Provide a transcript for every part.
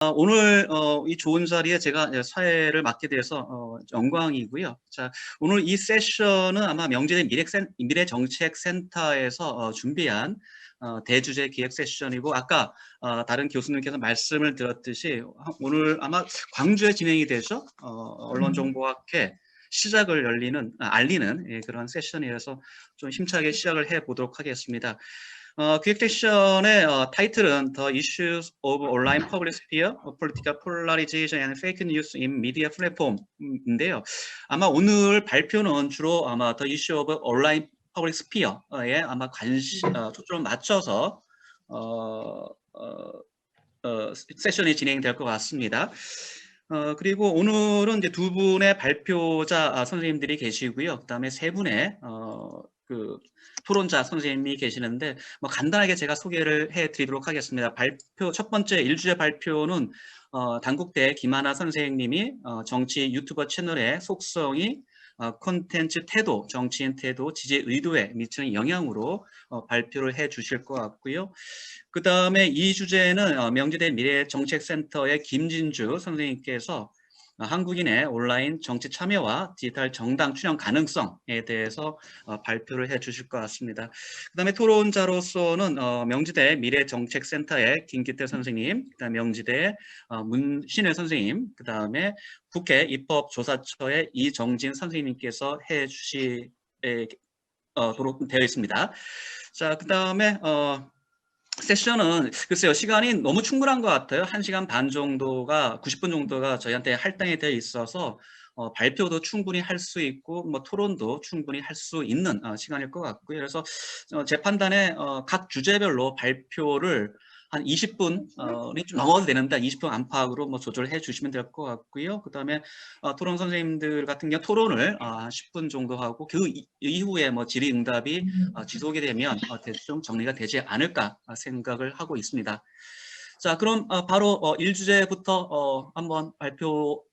오늘 이 좋은 자리에 제가 사회를 맡게 돼서 영광이고요. 자, 오늘 이 세션은 아마 명지대 미래정책센터에서 준비한 대주제 기획 세션이고, 아까 다른 교수님께서 말씀을 드렸듯이 오늘 아마 광주에 진행이 되죠. 언론정보학회 시작을 알리는 그런 세션이라서 좀 힘차게 시작을 해보도록 하겠습니다. 기획 세션의 타이틀은 The Issues of Online Public Sphere, Political Polarization and Fake News in Media Platform인데요. 아마 오늘 발표는 주로 아마 The Issue of Online Public Sphere에 아마 초점을 맞춰서 세션이 진행될 것 같습니다. 그리고 오늘은 이제 두 분의 발표자 선생님들이 계시고요. 그다음에 세 분의 토론자 선생님이 계시는데 간단하게 제가 소개를 해드리도록 하겠습니다. 첫 번째 1주제 발표는 단국대 김하나 선생님이 정치 유튜버 채널의 속성이 콘텐츠 태도, 정치인 태도, 지지 의도에 미치는 영향으로 발표를 해 주실 것 같고요. 그 다음에 이 주제는 명지대 미래정책센터의 김진주 선생님께서 한국인의 온라인 정치 참여와 디지털 정당 출연 가능성에 대해서 발표를 해 주실 것 같습니다. 그 다음에 토론자로서는 명지대 미래정책센터의 김기태 선생님, 그다음에 명지대 문신혜 선생님, 그 다음에 국회 입법조사처의 이정진 선생님께서 해 주시도록 되어 있습니다. 자, 그 다음에 세션은 글쎄요, 시간이 너무 충분한 것 같아요. 1시간 반 정도가 90분 정도가 저희한테 할당이 되어 있어서 발표도 충분히 할 수 있고 토론도 충분히 할 수 있는 시간일 것 같고요. 그래서 제 판단에 각 주제별로 발표를 한 20분이 좀 넘어도 되는데 20분 안팎으로 조절해 주시면 될 것 같고요. 그 다음에 토론 선생님들 같은 경우 토론을 10분 정도 하고 그 이후에 질의응답이 지속이 되면 대충 정리가 되지 않을까 생각을 하고 있습니다. 자, 그럼 바로 1주제부터 한번 발표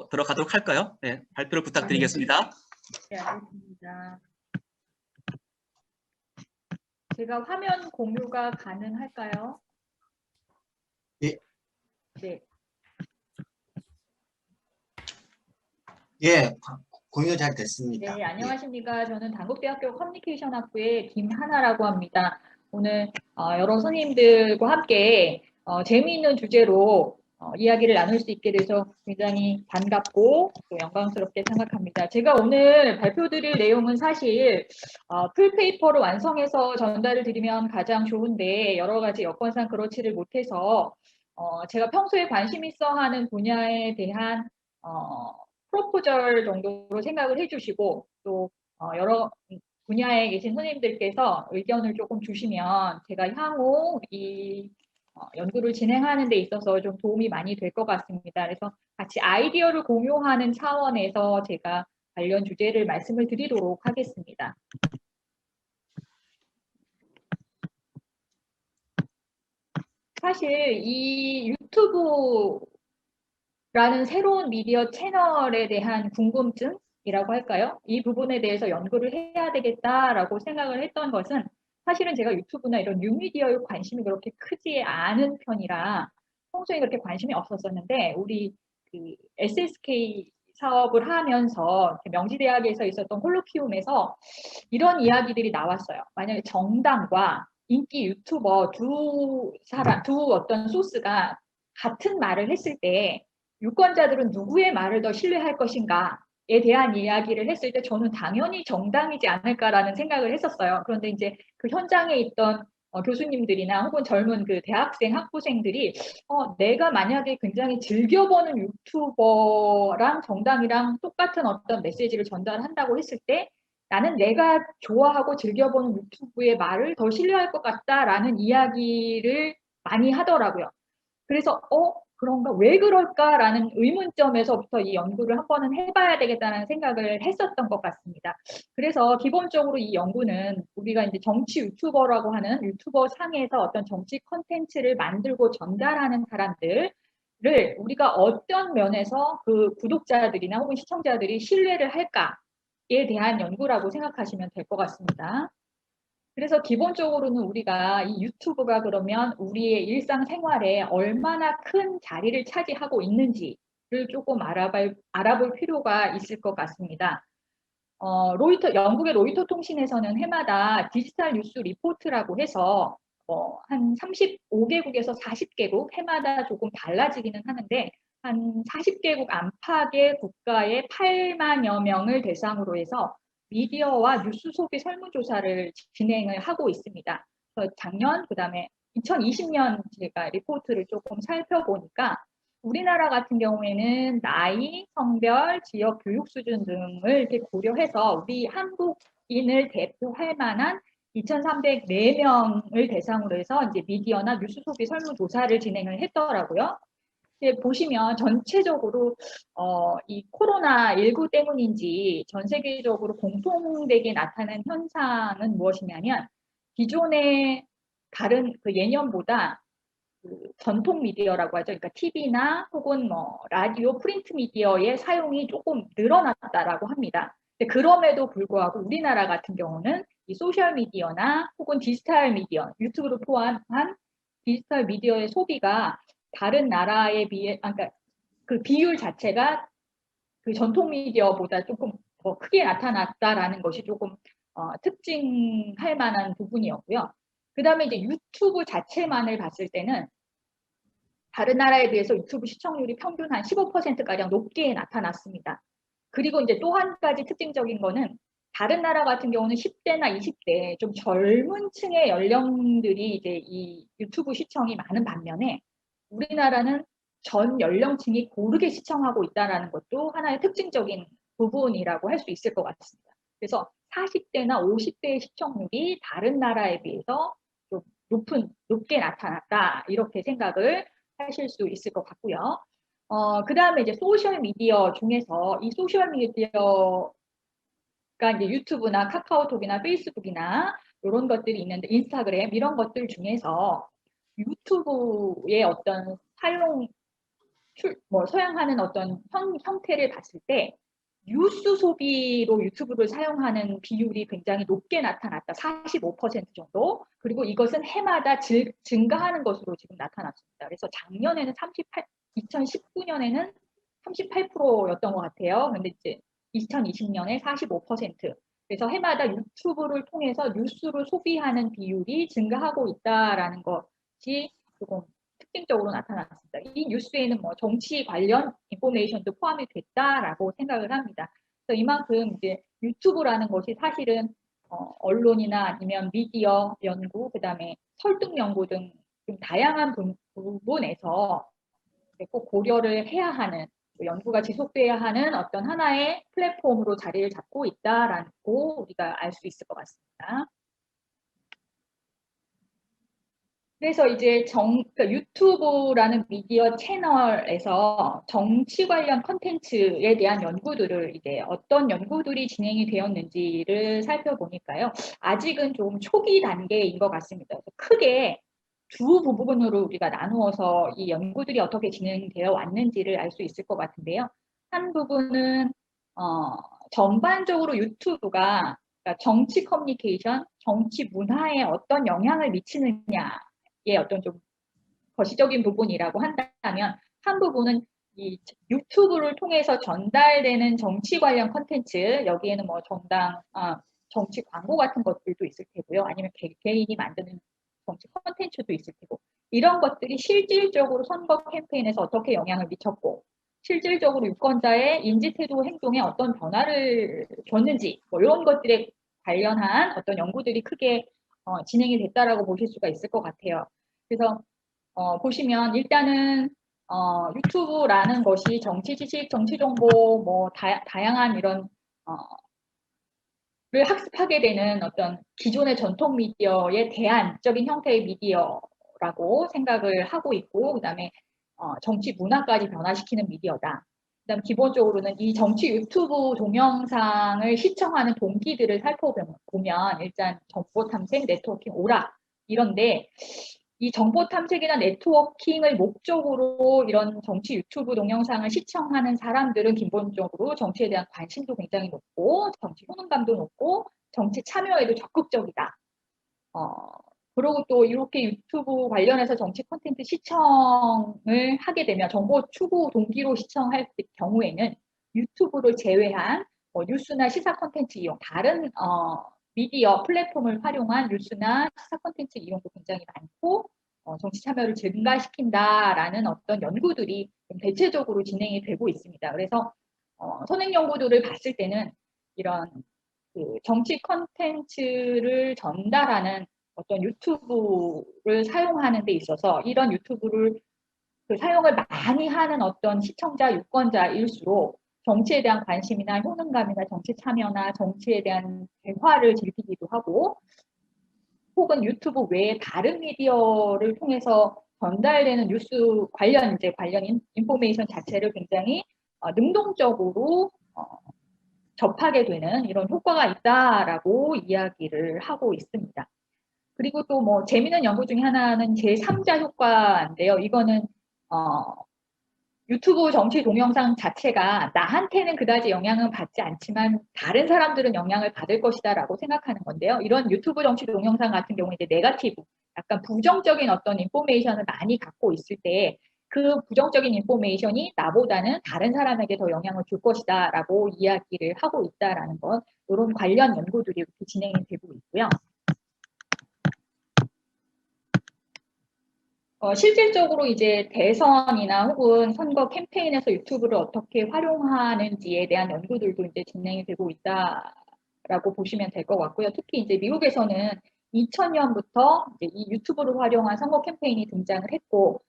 들어가도록 할까요? 네, 발표를 부탁드리겠습니다. 네, 알겠습니다. 제가 화면 공유가 가능할까요? 예. 네. 예, 공유 잘 됐습니다. 네, 안녕하십니까. 저는 단국대학교 커뮤니케이션학부의 김하나라고 합니다. 오늘 여러 선생님들과 함께 재미있는 주제로 이야기를 나눌 수 있게 돼서 굉장히 반갑고 또 영광스럽게 생각합니다. 제가 오늘 발표드릴 내용은 사실 풀페이퍼로 완성해서 전달을 드리면 가장 좋은데 여러 가지 여건상 그렇지를 못해서 제가 평소에 관심 있어 하는 분야에 대한 프로포절 정도로 생각을 해주시고 또 여러 분야에 계신 선생님들께서 의견을 조금 주시면 제가 향후 이 연구를 진행하는 데 있어서 좀 도움이 많이 될 것 같습니다. 그래서 같이 아이디어를 공유하는 차원에서 제가 관련 주제를 말씀을 드리도록 하겠습니다. 사실 이 유튜브라는 새로운 미디어 채널에 대한 궁금증이라고 할까요? 이 부분에 대해서 연구를 해야 되겠다라고 생각을 했던 것은 사실은 제가 유튜브나 이런 뉴미디어에 관심이 그렇게 크지 않은 편이라 평소에 그렇게 관심이 없었었는데 우리 그 SSK 사업을 하면서 명지대학에서 있었던 콜로키움에서 이런 이야기들이 나왔어요. 만약에 정당과 인기 유튜버 두 어떤 소스가 같은 말을 했을 때 유권자들은 누구의 말을 더 신뢰할 것인가에 대한 이야기를 했을 때 저는 당연히 정당이지 않을까라는 생각을 했었어요. 그런데 이제 그 현장에 있던 교수님들이나 혹은 젊은 그 대학생, 학부생들이 내가 만약에 굉장히 즐겨보는 유튜버랑 정당이랑 똑같은 어떤 메시지를 전달한다고 했을 때 나는 내가 좋아하고 즐겨보는 유튜브의 말을 더 신뢰할 것 같다라는 이야기를 많이 하더라고요. 그래서 그런가? 왜 그럴까라는 의문점에서부터 이 연구를 한 번은 해봐야 되겠다는 생각을 했었던 것 같습니다. 그래서 기본적으로 이 연구는 우리가 이제 정치 유튜버라고 하는 유튜버 상에서 어떤 정치 콘텐츠를 만들고 전달하는 사람들을 우리가 어떤 면에서 그 구독자들이나 혹은 시청자들이 신뢰를 할까에 대한 연구라고 생각하시면 될 것 같습니다. 그래서 기본적으로는 우리가 이 유튜브가 그러면 우리의 일상생활에 얼마나 큰 자리를 차지하고 있는지를 조금 알아볼 필요가 있을 것 같습니다. 영국의 로이터 통신에서는 해마다 디지털 뉴스 리포트라고 해서 한 35개국에서 40개국, 해마다 조금 달라지기는 하는데 한 40개국 안팎의 국가의 8만여 명을 대상으로 해서 미디어와 뉴스 소비 설문조사를 진행을 하고 있습니다. 작년, 그다음에 2020년 제가 리포트를 조금 살펴보니까 우리나라 같은 경우에는 나이, 성별, 지역 교육 수준 등을 이렇게 고려해서 우리 한국인을 대표할 만한 2,304명을 대상으로 해서 이제 미디어나 뉴스 소비 설문조사를 진행을 했더라고요. 보시면 전체적으로 이 코로나19 때문인지 전 세계적으로 공통되게 나타난 현상은 무엇이냐면 기존의 다른 그 예년보다 그 전통 미디어라고 하죠. 그러니까 TV나 혹은 뭐 라디오, 프린트 미디어의 사용이 조금 늘어났다라고 합니다. 그럼에도 불구하고 우리나라 같은 경우는 이 소셜 미디어나 혹은 디지털 미디어, 유튜브를 포함한 디지털 미디어의 소비가 다른 나라에 비해, 그러니까 그 비율 자체가 그 전통 미디어보다 조금 더 크게 나타났다라는 것이 조금 특징할 만한 부분이었고요. 그 다음에 이제 유튜브 자체만을 봤을 때는 다른 나라에 비해서 유튜브 시청률이 평균 한 15%가량 높게 나타났습니다. 그리고 이제 또 한 가지 특징적인 거는 다른 나라 같은 경우는 10대나 20대 좀 젊은 층의 연령들이 이제 이 유튜브 시청이 많은 반면에 우리나라는 전 연령층이 고르게 시청하고 있다는 것도 하나의 특징적인 부분이라고 할 수 있을 것 같습니다. 그래서 40대나 50대의 시청률이 다른 나라에 비해서 좀 높게 나타났다 이렇게 생각을 하실 수 있을 것 같고요. 그 다음에 이제 소셜 미디어 중에서 이 소셜 미디어가 이제 유튜브나 카카오톡이나 페이스북이나 이런 것들이 있는데 인스타그램 이런 것들 중에서 유튜브의 어떤 사용하는 어떤 형태를 봤을 때 뉴스 소비로 유튜브를 사용하는 비율이 굉장히 높게 나타났다. 45% 정도. 그리고 이것은 해마다 증가하는 것으로 지금 나타났습니다. 그래서 작년에는 2019년에는 38%였던 것 같아요. 근데 이제 2020년에 45%. 그래서 해마다 유튜브를 통해서 뉴스를 소비하는 비율이 증가하고 있다라는 것이 조금 특징적으로 나타났습니다. 이 뉴스에는 뭐 정치 관련 인포메이션도 포함이 됐다라고 생각을 합니다. 그래서 이만큼 이제 유튜브라는 것이 사실은 언론이나 아니면 미디어 연구, 그다음에 설득 연구 등 좀 다양한 부분에서 꼭 고려를 해야 하는 연구가 지속돼야 하는 어떤 하나의 플랫폼으로 자리를 잡고 있다라고 우리가 알 수 있을 것 같습니다. 그래서 이제 그러니까 유튜브라는 미디어 채널에서 정치 관련 컨텐츠에 대한 연구들을 이제 어떤 연구들이 진행이 되었는지를 살펴보니까요. 아직은 좀 초기 단계인 것 같습니다. 크게 두 부분으로 우리가 나누어서 이 연구들이 어떻게 진행되어 왔는지를 알 수 있을 것 같은데요. 한 부분은 전반적으로 유튜브가 그러니까 정치 커뮤니케이션, 정치 문화에 어떤 영향을 미치느냐 어떤 좀 거시적인 부분이라고 한다면 한 부분은 이 유튜브를 통해서 전달되는 정치 관련 컨텐츠 여기에는 뭐 정치 광고 같은 것들도 있을 테고요. 아니면 개인이 만드는 정치 컨텐츠도 있을 테고 이런 것들이 실질적으로 선거 캠페인에서 어떻게 영향을 미쳤고 실질적으로 유권자의 인지태도 행동에 어떤 변화를 줬는지 뭐 이런 것들에 관련한 어떤 연구들이 크게 진행이 됐다라고 보실 수가 있을 것 같아요. 그래서 보시면 일단은 유튜브라는 것이 정치 지식, 정치 정보, 뭐 다양한 이런 를 학습하게 되는 어떤 기존의 전통 미디어의 대안적인 형태의 미디어라고 생각을 하고 있고, 그다음에 정치 문화까지 변화시키는 미디어다. 그다음 기본적으로는 이 정치 유튜브 동영상을 시청하는 동기들을 살펴보면 일단 정보 탐색, 네트워킹, 오락 이런데 이 정보 탐색이나 네트워킹을 목적으로 이런 정치 유튜브 동영상을 시청하는 사람들은 기본적으로 정치에 대한 관심도 굉장히 높고 정치 효능감도 높고 정치 참여에도 적극적이다. 그리고 또 이렇게 유튜브 관련해서 정치 콘텐츠 시청을 하게 되면 정보 추구 동기로 시청할 경우에는 유튜브를 제외한 뉴스나 시사 콘텐츠 이용, 다른 미디어 플랫폼을 활용한 뉴스나 시사 콘텐츠 이용도 굉장히 많고 정치 참여를 증가시킨다라는 어떤 연구들이 대체적으로 진행이 되고 있습니다. 그래서 선행 연구들을 봤을 때는 이런 그 정치 콘텐츠를 전달하는 어떤 유튜브를 사용하는 데 있어서 이런 유튜브를 그 사용을 많이 하는 어떤 시청자, 유권자일수록 정치에 대한 관심이나 효능감이나 정치 참여나 정치에 대한 대화를 즐기기도 하고 혹은 유튜브 외에 다른 미디어를 통해서 전달되는 뉴스 관련 인포메이션 자체를 굉장히 능동적으로 접하게 되는 이런 효과가 있다라고 이야기를 하고 있습니다. 그리고 또 뭐 재미있는 연구 중에 하나는 제3자 효과인데요. 이거는 유튜브 정치 동영상 자체가 나한테는 그다지 영향은 받지 않지만 다른 사람들은 영향을 받을 것이다라고 생각하는 건데요. 이런 유튜브 정치 동영상 같은 경우에 이제 네거티브, 약간 부정적인 어떤 인포메이션을 많이 갖고 있을 때 그 부정적인 인포메이션이 나보다는 다른 사람에게 더 영향을 줄 것이다라고 이야기를 하고 있다라는 것, 이런 관련 연구들이 이렇게 진행이 되고 있고요. 실질적으로 이제 대선이나 혹은 선거 캠페인에서 유튜브를 어떻게 활용하는지에 대한 연구들도 이제 진행이 되고 있다라고 보시면 될 것 같고요. 특히 이제 미국에서는 2000년부터 이제 이 유튜브를 활용한 선거 캠페인이 등장을 했고,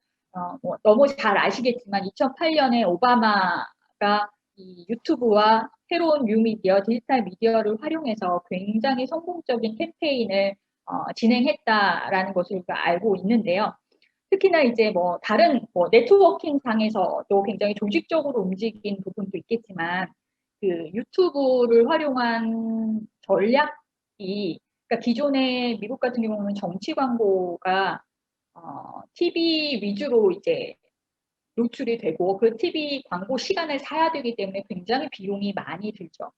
뭐 너무 잘 아시겠지만 2008년에 오바마가 이 유튜브와 새로운 뉴미디어, 디지털 미디어를 활용해서 굉장히 성공적인 캠페인을 진행했다라는 것을 우리가 알고 있는데요. 특히나 이제 뭐 다른 뭐 네트워킹 상에서도 굉장히 조직적으로 움직인 부분도 있겠지만 그 유튜브를 활용한 전략이 그러니까 기존에 미국 같은 경우는 정치 광고가 TV 위주로 이제 노출이 되고 그 TV 광고 시간을 사야 되기 때문에 굉장히 비용이 많이 들죠.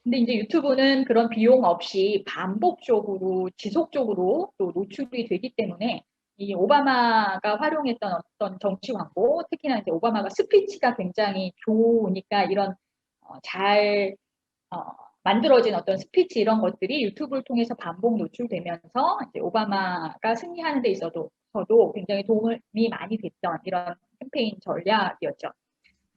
근데 이제 유튜브는 그런 비용 없이 반복적으로 지속적으로 또 노출이 되기 때문에 이 오바마가 활용했던 어떤 정치 광고, 특히나 이제 오바마가 스피치가 굉장히 좋으니까 이런 잘 만들어진 어떤 스피치 이런 것들이 유튜브를 통해서 반복 노출되면서 이제 오바마가 승리하는 데 있어서도 굉장히 도움이 많이 됐던 이런 캠페인 전략이었죠.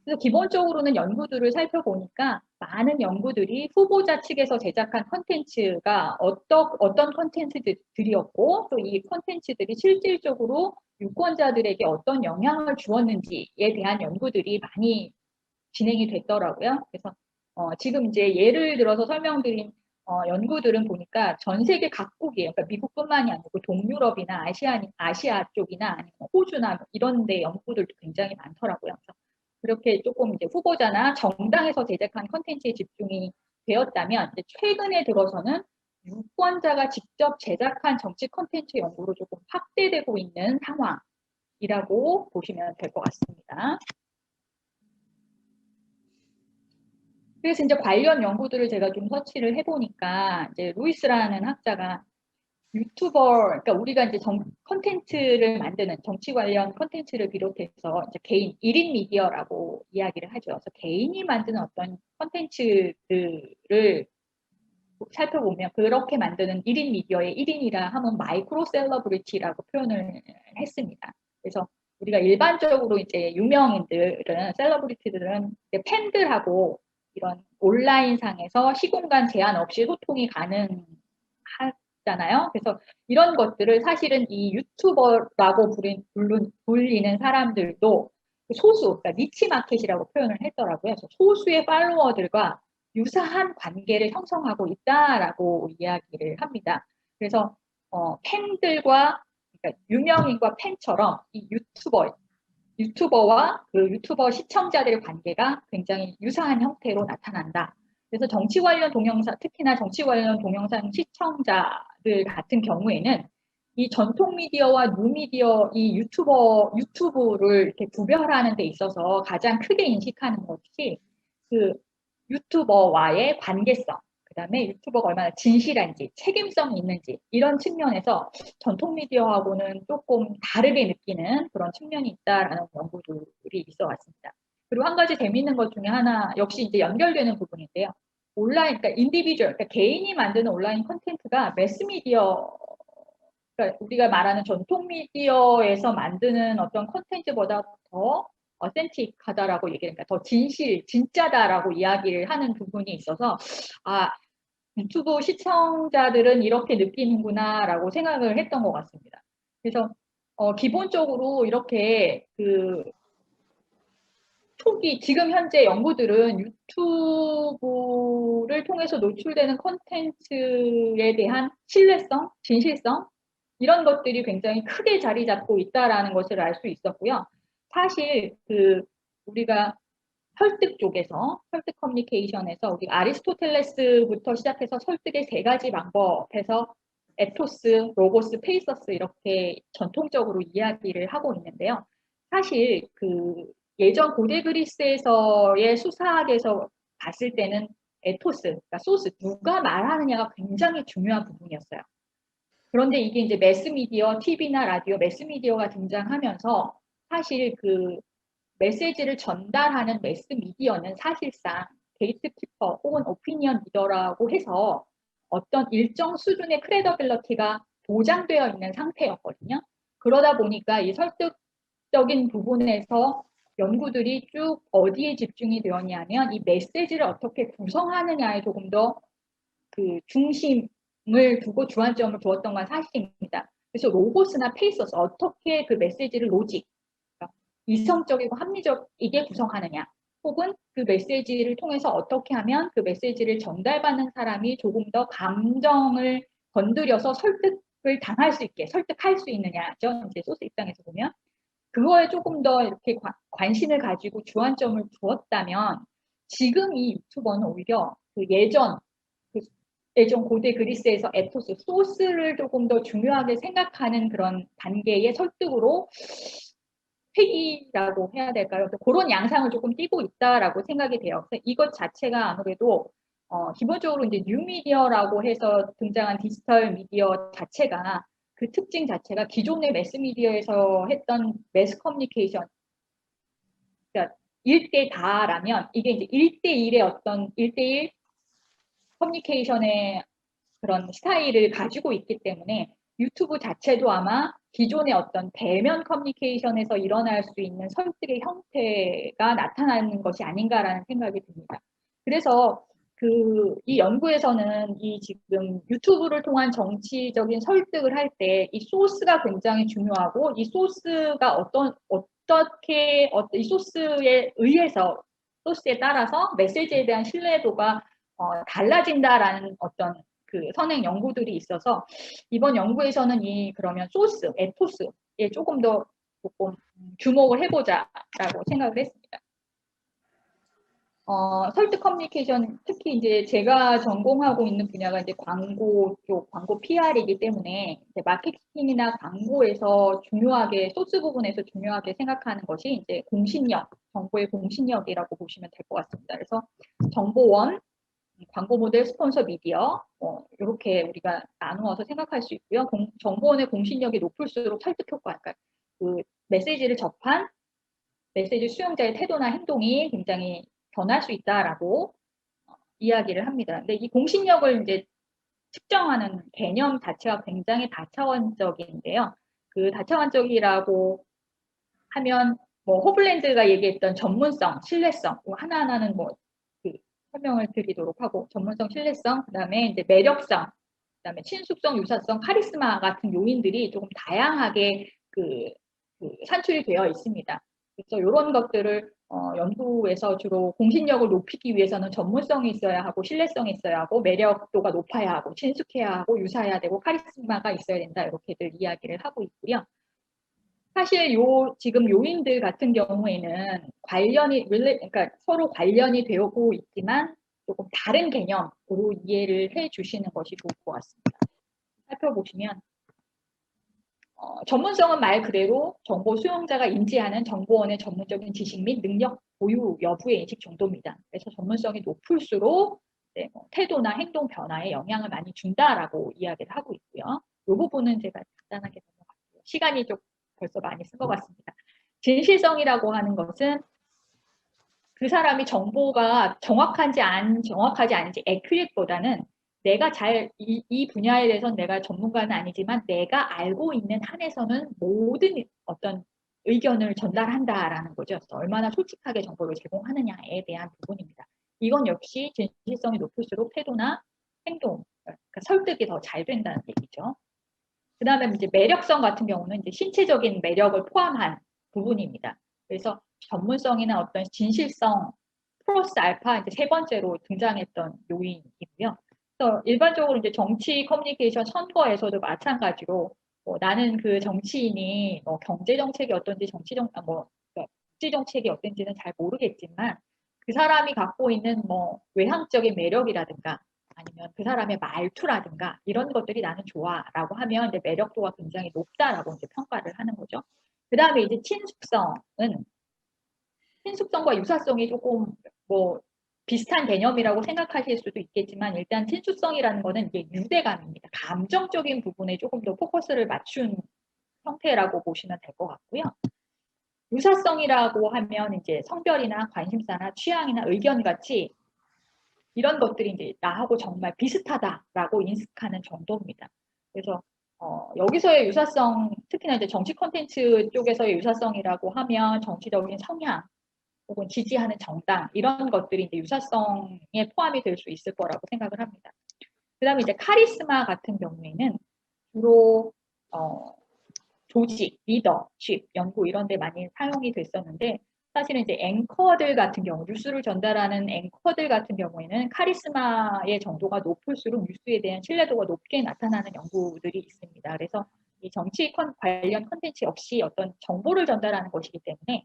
그래서 기본적으로는 연구들을 살펴보니까 많은 연구들이 후보자 측에서 제작한 콘텐츠가 어떤 콘텐츠들이었고 또 이 콘텐츠들이 실질적으로 유권자들에게 어떤 영향을 주었는지에 대한 연구들이 많이 진행이 됐더라고요. 그래서 지금 이제 예를 들어서 설명드린 연구들은 보니까 전 세계 각국이에요. 그러니까 미국뿐만이 아니고 동유럽이나 아시아 쪽이나 아니면 호주나 이런 데 연구들도 굉장히 많더라고요. 그래서 그렇게 조금 이제 후보자나 정당에서 제작한 콘텐츠에 집중이 되었다면 이제 최근에 들어서는 유권자가 직접 제작한 정치 콘텐츠 연구로 조금 확대되고 있는 상황이라고 보시면 될 것 같습니다. 그래서 이제 관련 연구들을 제가 좀 서치를 해보니까 이제 루이스라는 학자가 유튜버, 그러니까 우리가 이제 콘텐츠를 만드는 정치 관련 콘텐츠를 비롯해서 이제 개인 1인 미디어라고 이야기를 하죠. 그래서 개인이 만드는 어떤 콘텐츠들을 살펴보면 그렇게 만드는 1인 미디어의 1인이라 하면 마이크로 셀러브리티라고 표현을 했습니다. 그래서 우리가 일반적으로 이제 유명인들은 셀러브리티들은 팬들하고 이런 온라인상에서 시공간 제한 없이 소통이 가능하잖아요. 그래서 이런 것들을 사실은 이 유튜버라고 불리는 사람들도 소수, 그러니까 니치 마켓이라고 표현을 했더라고요. 그래서 소수의 팔로워들과 유사한 관계를 형성하고 있다라고 이야기를 합니다. 그래서 팬들과 그러니까 유명인과 팬처럼 이 유튜버와 그 유튜버 시청자들의 관계가 굉장히 유사한 형태로 나타난다. 그래서 정치 관련 동영상, 특히나 정치 관련 동영상 시청자들 같은 경우에는 이 전통 미디어와 뉴미디어, 이 유튜브를 이렇게 구별하는 데 있어서 가장 크게 인식하는 것이 그 유튜버와의 관계성, 그다음에 유튜버가 얼마나 진실한지, 책임성이 있는지 이런 측면에서 전통 미디어하고는 조금 다르게 느끼는 그런 측면이 있다라는 연구들이 있어 왔습니다. 그리고 한 가지 재미있는 것 중에 하나 역시 이제 연결되는 부분인데요. 온라인, 그러니까 인디비주얼, 그러니까 개인이 만드는 온라인 콘텐츠가 매스미디어, 그러니까 우리가 말하는 전통 미디어에서 만드는 어떤 콘텐츠보다 더 어센틱하다라고 얘기하니까 더 진짜다라고 이야기를 하는 부분이 있어서 아, 유튜브 시청자들은 이렇게 느끼는구나라고 생각을 했던 것 같습니다. 그래서 기본적으로 이렇게 그 초기 지금 현재 연구들은 유튜브를 통해서 노출되는 콘텐츠에 대한 신뢰성, 진실성 이런 것들이 굉장히 크게 자리 잡고 있다라는 것을 알 수 있었고요. 사실 그 우리가 설득 쪽에서 설득 커뮤니케이션에서 우리 아리스토텔레스부터 시작해서 설득의 3가지 방법에서 에토스, 로고스, 페이서스 이렇게 전통적으로 이야기를 하고 있는데요. 사실 그 예전 고대 그리스에서의 수사학에서 봤을 때는 에토스, 그러니까 소스, 누가 말하느냐가 굉장히 중요한 부분이었어요. 그런데 이게 이제 매스미디어, TV나 라디오, 매스미디어가 등장하면서 사실 그 메시지를 전달하는 매스미디어는 사실상 게이트키퍼 혹은 오피니언 리더라고 해서 어떤 일정 수준의 크레더빌리티가 보장되어 있는 상태였거든요. 그러다 보니까 이 설득적인 부분에서 연구들이 쭉 어디에 집중이 되었냐면 이 메시지를 어떻게 구성하느냐에 조금 더 그 중심을 두고 주안점을 두었던 건 사실입니다. 그래서 로고스나 페이서스 어떻게 그 메시지를 로직, 그러니까 이성적이고 합리적이게 구성하느냐 혹은 그 메시지를 통해서 어떻게 하면 그 메시지를 전달받는 사람이 조금 더 감정을 건드려서 설득을 당할 수 있게 설득할 수 있느냐죠. 이제 소스 입장에서 보면 그거에 조금 더 이렇게 관심을 가지고 주안점을 두었다면 지금 이 유튜버는 오히려 그 예전 고대 그리스에서 에토스, 소스를 조금 더 중요하게 생각하는 그런 단계의 설득으로 회귀라고 해야 될까요? 그런 양상을 조금 띠고 있다라고 생각이 돼요. 그래서 이것 자체가 아무래도 기본적으로 이제 뉴미디어라고 해서 등장한 디지털 미디어 자체가 그 특징 자체가 기존의 매스미디어에서 했던 매스 커뮤니케이션, 그러니까 1대 다라면 이게 이제 1대1의 어떤 1대1 커뮤니케이션의 그런 스타일을 가지고 있기 때문에 유튜브 자체도 아마 기존의 어떤 대면 커뮤니케이션에서 일어날 수 있는 설득의 형태가 나타나는 것이 아닌가라는 생각이 듭니다. 그래서 이 연구에서는 이 지금 유튜브를 통한 정치적인 설득을 할 때 이 소스가 굉장히 중요하고 이 소스가 어떻게 이 소스에 의해서 소스에 따라서 메시지에 대한 신뢰도가 달라진다라는 어떤 그 선행 연구들이 있어서 이번 연구에서는 그러면 소스, 에토스에 조금 주목을 해보자라고 생각을 했습니다. 설득 커뮤니케이션, 특히 이제 제가 전공하고 있는 분야가 이제 광고 쪽, 광고 PR이기 때문에 이제 마케팅이나 광고에서 중요하게, 소스 부분에서 중요하게 생각하는 것이 이제 공신력, 정보의 공신력이라고 보시면 될 것 같습니다. 그래서 정보원, 광고 모델, 스폰서 미디어, 이렇게 우리가 나누어서 생각할 수 있고요. 정보원의 공신력이 높을수록 설득 효과, 그러니까 그 메시지를 접한 메시지 수용자의 태도나 행동이 굉장히 변할 수 있다라고 이야기를 합니다. 근데 이 공신력을 이제 측정하는 개념 자체가 굉장히 다차원적인데요. 그 다차원적이라고 하면 뭐 호블랜드가 얘기했던 전문성, 신뢰성 하나하나는 설명을 드리도록 하고 전문성, 신뢰성, 그다음에 이제 매력성, 그다음에 친숙성, 유사성, 카리스마 같은 요인들이 조금 다양하게 산출이 되어 있습니다. 그래서 이런 것들을 연구에서 주로 공신력을 높이기 위해서는 전문성이 있어야 하고 신뢰성이 있어야 하고 매력도가 높아야 하고 친숙해야 하고 유사해야 되고 카리스마가 있어야 된다 이렇게들 이야기를 하고 있고요. 사실 지금 요인들 같은 경우에는 그러니까 서로 관련이 되고 있지만 조금 다른 개념으로 이해를 해 주시는 것이 좋을 것 같습니다. 살펴보시면 전문성은 말 그대로 정보 수용자가 인지하는 정보원의 전문적인 지식 및 능력 보유 여부의 인식 정도입니다. 그래서 전문성이 높을수록 네, 뭐 태도나 행동 변화에 영향을 많이 준다라고 이야기를 하고 있고요. 이 부분은 제가 간단하게 넘어갈게요. 시간이 좀 벌써 많이 쓴 것 같습니다. 진실성이라고 하는 것은 그 사람이 정보가 정확한지 정확하지 않은지 accurate보다는 내가 이 분야에 대해서는 내가 전문가는 아니지만 내가 알고 있는 한에서는 모든 어떤 의견을 전달한다라는 거죠. 얼마나 솔직하게 정보를 제공하느냐에 대한 부분입니다. 이건 역시 진실성이 높을수록 태도나 행동, 그러니까 설득이 더 잘 된다는 얘기죠. 그 다음에 이제 매력성 같은 경우는 이제 신체적인 매력을 포함한 부분입니다. 그래서 전문성이나 어떤 진실성 플러스 알파 이제 세 번째로 등장했던 요인이고요. 그래서 일반적으로 이제 정치 커뮤니케이션 선거에서도 마찬가지로 나는 그 정치인이 경제 정책이 어떤지 국제 정책이 어떤지는 잘 모르겠지만 그 사람이 갖고 있는 외향적인 매력이라든가 아니면 그 사람의 말투라든가 이런 것들이 나는 좋아라고 하면 이제 매력도가 굉장히 높다라고 이제 평가를 하는 거죠. 그 다음에 이제 친숙성과 유사성이 조금 비슷한 개념이라고 생각하실 수도 있겠지만 일단 친숙성이라는 거는 이게 유대감입니다. 감정적인 부분에 조금 더 포커스를 맞춘 형태라고 보시면 될 것 같고요. 유사성이라고 하면 이제 성별이나 관심사나 취향이나 의견 같이 이런 것들이 이제 나하고 정말 비슷하다라고 인식하는 정도입니다. 그래서 여기서의 유사성, 특히나 이제 정치 콘텐츠 쪽에서의 유사성이라고 하면 정치적인 성향 혹은 지지하는 정당 이런 것들이 이제 유사성에 포함이 될 수 있을 거라고 생각을 합니다. 그다음에 이제 카리스마 같은 경우에는 주로 조직, 리더십, 연구 이런 데 많이 사용이 됐었는데 사실은 이제 앵커들 같은 경우, 뉴스를 전달하는 앵커들 같은 경우에는 카리스마의 정도가 높을수록 뉴스에 대한 신뢰도가 높게 나타나는 연구들이 있습니다. 그래서 이 정치 관련 콘텐츠 역시 어떤 정보를 전달하는 것이기 때문에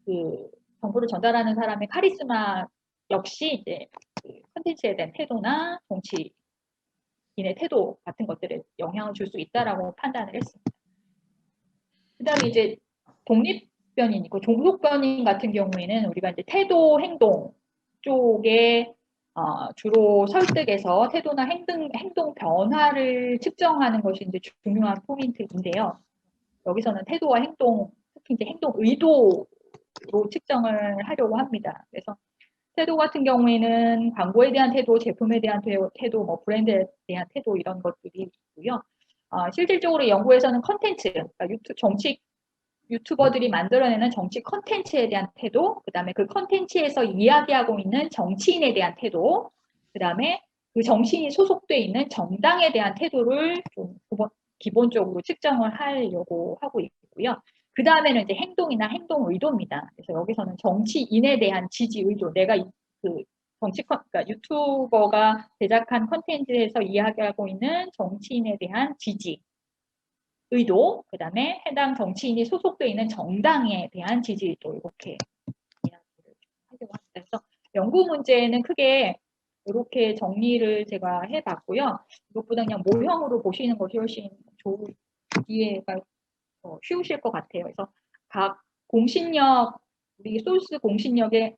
그 정보를 전달하는 사람의 카리스마 역시 이제 그 콘텐츠에 대한 태도나 정치인의 태도 같은 것들에 영향을 줄 수 있다라고 판단을 했습니다. 그다음에 이제 독립변인이고 종속변인 같은 경우에는 우리가 이제 태도, 행동 쪽에 주로 설득에서 태도나 행동 변화를 측정하는 것이 이제 중요한 포인트인데요. 여기서는 태도와 행동, 특히 이제 행동 의도로 측정을 하려고 합니다. 그래서 태도 같은 경우에는 광고에 대한 태도, 제품에 대한 태도, 브랜드에 대한 태도 이런 것들이 있고요. 실질적으로 연구에서는 컨텐츠, 그러니까 유튜버들이 만들어내는 정치 컨텐츠에 대한 태도, 그 다음에 그 컨텐츠에서 이야기하고 있는 정치인에 대한 태도, 그 다음에 그 정치인이 소속돼 있는 정당에 대한 태도를 좀 기본적으로 측정을 하려고 하고 있고요. 그 다음에는 이제 행동이나 행동 의도입니다. 그래서 여기서는 정치인에 대한 지지 의도, 내가 그러니까 유튜버가 제작한 컨텐츠에서 이야기하고 있는 정치인에 대한 지지 의도, 그 다음에 해당 정치인이 소속돼 있는 정당에 대한 지지 의도 이렇게 이야기를 하려고 합니다. 그래서 연구 문제는 크게 이렇게 정리를 제가 해봤고요. 이것보다 그냥 모형으로 보시는 것이 훨씬 이해가 쉬우실 것 같아요. 그래서 각 공신력, 우리 소스 공신력의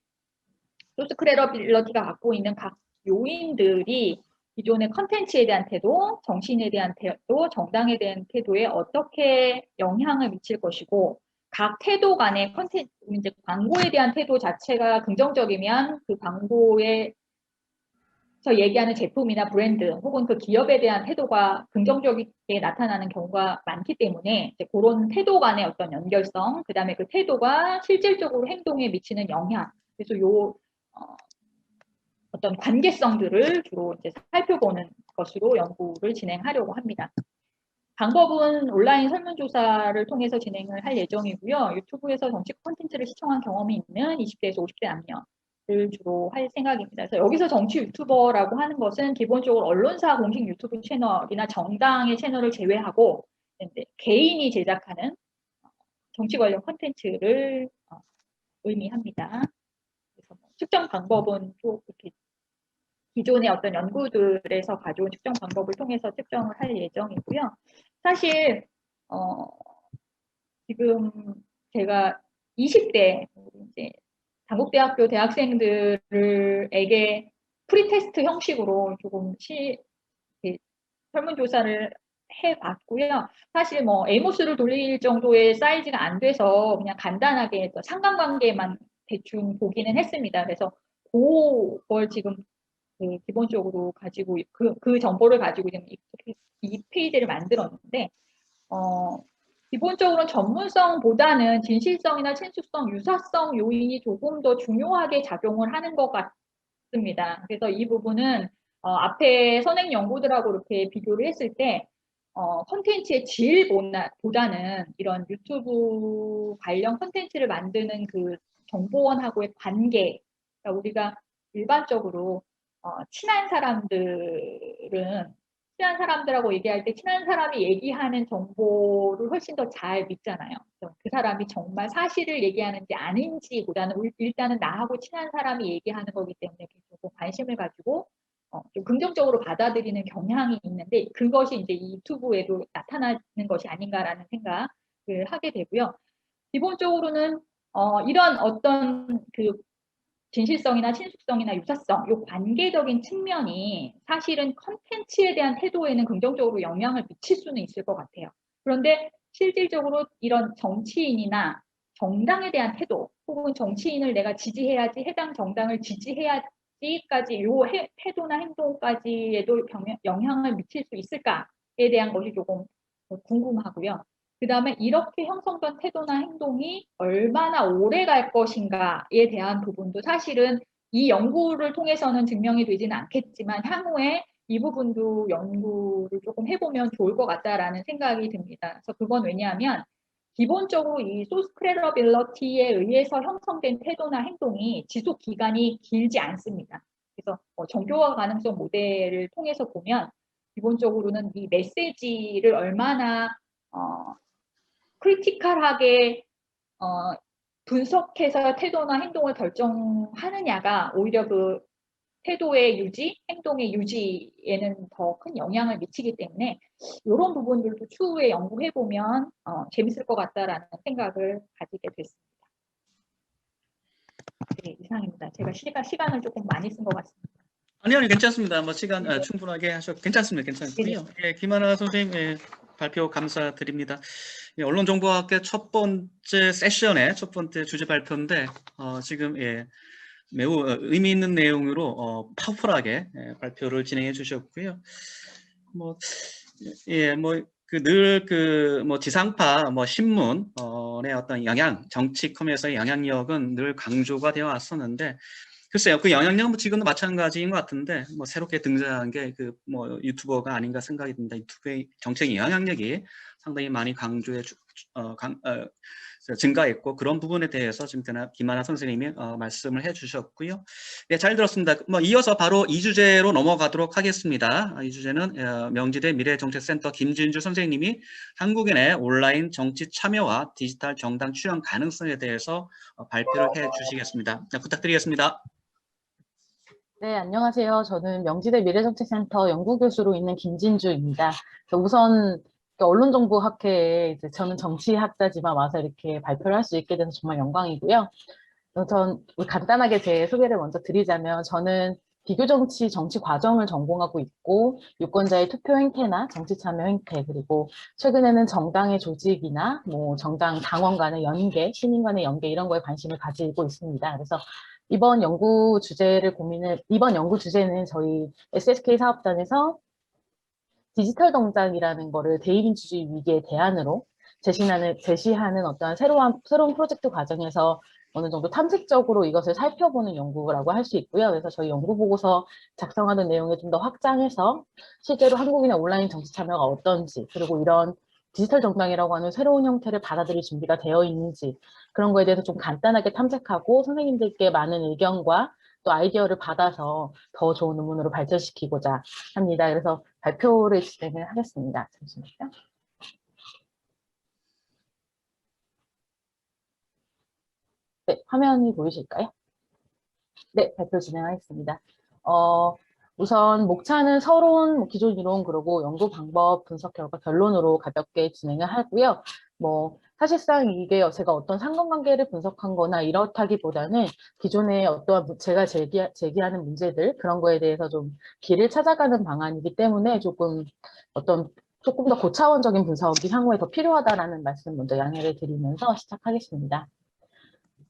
소스 크레더빌리티가 갖고 있는 각 요인들이 기존의 컨텐츠에 대한 태도, 정치인에 대한 태도, 정당에 대한 태도에 어떻게 영향을 미칠 것이고 각 태도 간의 이제 광고에 대한 태도 자체가 긍정적이면 그 광고에서 얘기하는 제품이나 브랜드 혹은 그 기업에 대한 태도가 긍정적이게 나타나는 경우가 많기 때문에 이제 그런 태도 간의 어떤 연결성, 그 다음에 그 태도가 실질적으로 행동에 미치는 영향, 그래서 어떤 관계성들을 주로 이제 살펴보는 것으로 연구를 진행하려고 합니다. 방법은 온라인 설문조사를 통해서 진행을 할 예정이고요. 유튜브에서 정치 콘텐츠를 시청한 경험이 있는 20대에서 50대 남녀를 주로 할 생각입니다. 그래서 여기서 정치 유튜버라고 하는 것은 기본적으로 언론사 공식 유튜브 채널이나 정당의 채널을 제외하고 개인이 제작하는 정치 관련 콘텐츠를 의미합니다. 그래서 측정 방법은 또 이렇게 기존의 어떤 연구들에서 가져온 측정 방법을 통해서 측정을 할 예정이고요. 사실 지금 제가 20대 이제 단국대학교 대학생들에게 프리테스트 형식으로 조금 설문조사를 해봤고요. 사실 뭐 에이모스를 돌릴 정도의 사이즈가 안 돼서 그냥 간단하게 상관관계만 대충 보기는 했습니다. 그래서 그걸 지금 기본적으로 가지고 그 정보를 가지고 지금 이 페이지를 만들었는데 기본적으로는 전문성보다는 진실성이나 친숙성, 유사성 요인이 조금 더 중요하게 작용을 하는 것 같습니다. 그래서 이 부분은 앞에 선행 연구들하고 이렇게 비교를 했을 때 콘텐츠의 질보다는 이런 유튜브 관련 콘텐츠를 만드는 그 정보원하고의 관계, 그러니까 우리가 일반적으로 친한 사람들하고 얘기할 때 친한 사람이 얘기하는 정보를 훨씬 더 잘 믿잖아요. 그 사람이 정말 사실을 얘기하는지 아닌지보다는 일단은 나하고 친한 사람이 얘기하는 거기 때문에 조금 관심을 가지고 좀 긍정적으로 받아들이는 경향이 있는데 그것이 이제 이 유튜브에도 나타나는 것이 아닌가라는 생각을 하게 되고요. 기본적으로는 이런 어떤 그 진실성이나 친숙성이나 유사성, 이 관계적인 측면이 사실은 컨텐츠에 대한 태도에는 긍정적으로 영향을 미칠 수는 있을 것 같아요. 그런데 실질적으로 이런 정치인이나 정당에 대한 태도, 혹은 정치인을 내가 지지해야지, 해당 정당을 지지해야지까지 요 태도나 행동까지에도 영향을 미칠 수 있을까에 대한 것이 조금 궁금하고요. 그 다음에 이렇게 형성된 태도나 행동이 얼마나 오래 갈 것인가에 대한 부분도 사실은 이 연구를 통해서는 증명이 되지는 않겠지만 향후에 이 부분도 연구를 조금 해보면 좋을 것 같다라는 생각이 듭니다. 그래서 그건 왜냐하면 기본적으로 이 소스 크레더빌리티에 의해서 형성된 태도나 행동이 지속 기간이 길지 않습니다. 그래서 정교화 가능성 모델을 통해서 보면 기본적으로는 이 메시지를 얼마나 크리티컬하게 분석해서 태도나 행동을 결정하느냐가 오히려 그 태도의 유지, 행동의 유지에는 더 큰 영향을 미치기 때문에 이런 부분들도 추후에 연구해보면 재밌을 것 같다라는 생각을 가지게 됐습니다. 네, 이상입니다. 제가 시간을 조금 많이 쓴 것 같습니다. 아니, 괜찮습니다. 뭐 시간 충분하게 하셨고 괜찮습니다. 괜찮고요. 예, 김하나 선생님 발표 감사드립니다. 예, 언론정보학회 첫 번째 세션의 첫 번째 주제 발표인데 지금 매우 의미 있는 내용으로 파워풀하게 발표를 진행해 주셨고요. 뭐 지상파 신문의 어떤 정치컴에서의 영향력은 늘 강조가 되어 왔었는데 글쎄요, 그 영향력은 지금도 마찬가지인 것 같은데 새롭게 등장한 게 유튜버가 아닌가 생각이 듭니다. 유튜브의 정책의 영향력이 상당히 많이 증가했고 그런 부분에 대해서 지금 김하나 선생님이 말씀을 해주셨고요. 네, 잘 들었습니다. 이어서 바로 이 주제로 넘어가도록 하겠습니다. 이 주제는 명지대 미래정책센터 김진주 선생님이 한국인의 온라인 정치 참여와 디지털 정당 출연 가능성에 대해서 발표를 해주시겠습니다. 네, 부탁드리겠습니다. 네, 안녕하세요. 저는 명지대 미래정책센터 연구교수로 있는 김진주입니다. 우선 언론정보학회에 저는 정치학자지만 와서 이렇게 발표를 할 수 있게 돼서 정말 영광이고요. 우선 간단하게 제 소개를 먼저 드리자면 저는 비교정치 정치 과정을 전공하고 있고 유권자의 투표 행태나 정치 참여 행태 그리고 최근에는 정당의 조직이나 정당 당원 간의 연계, 시민 간의 연계 이런 거에 관심을 가지고 있습니다. 그래서 이번 연구 주제는 저희 SSK 사업단에서 디지털 정당이라는 거를 대의민주주의 위기의 대안으로 제시하는 어떤 새로운 프로젝트 과정에서 어느 정도 탐색적으로 이것을 살펴보는 연구라고 할 수 있고요. 그래서 저희 연구 보고서 작성하는 내용을 좀 더 확장해서 실제로 한국인의 온라인 정치 참여가 어떤지 그리고 이런 디지털 정당이라고 하는 새로운 형태를 받아들일 준비가 되어 있는지 그런 거에 대해서 좀 간단하게 탐색하고 선생님들께 많은 의견과 또 아이디어를 받아서 더 좋은 논문으로 발전시키고자 합니다. 그래서 발표를 진행을 하겠습니다. 잠시만요. 네, 화면이 보이실까요? 네, 발표 진행하겠습니다. 우선 목차는 서론, 기존 이론, 그리고 연구 방법, 분석 결과, 결론으로 가볍게 진행을 하고요. 사실상 이게 제가 어떤 상관관계를 분석한 거나 이렇다기보다는 기존에 어떠한 제가 제기하는 문제들 그런 거에 대해서 좀 길을 찾아가는 방안이기 때문에 조금 더 고차원적인 분석이 향후에 더 필요하다라는 말씀 먼저 양해를 드리면서 시작하겠습니다.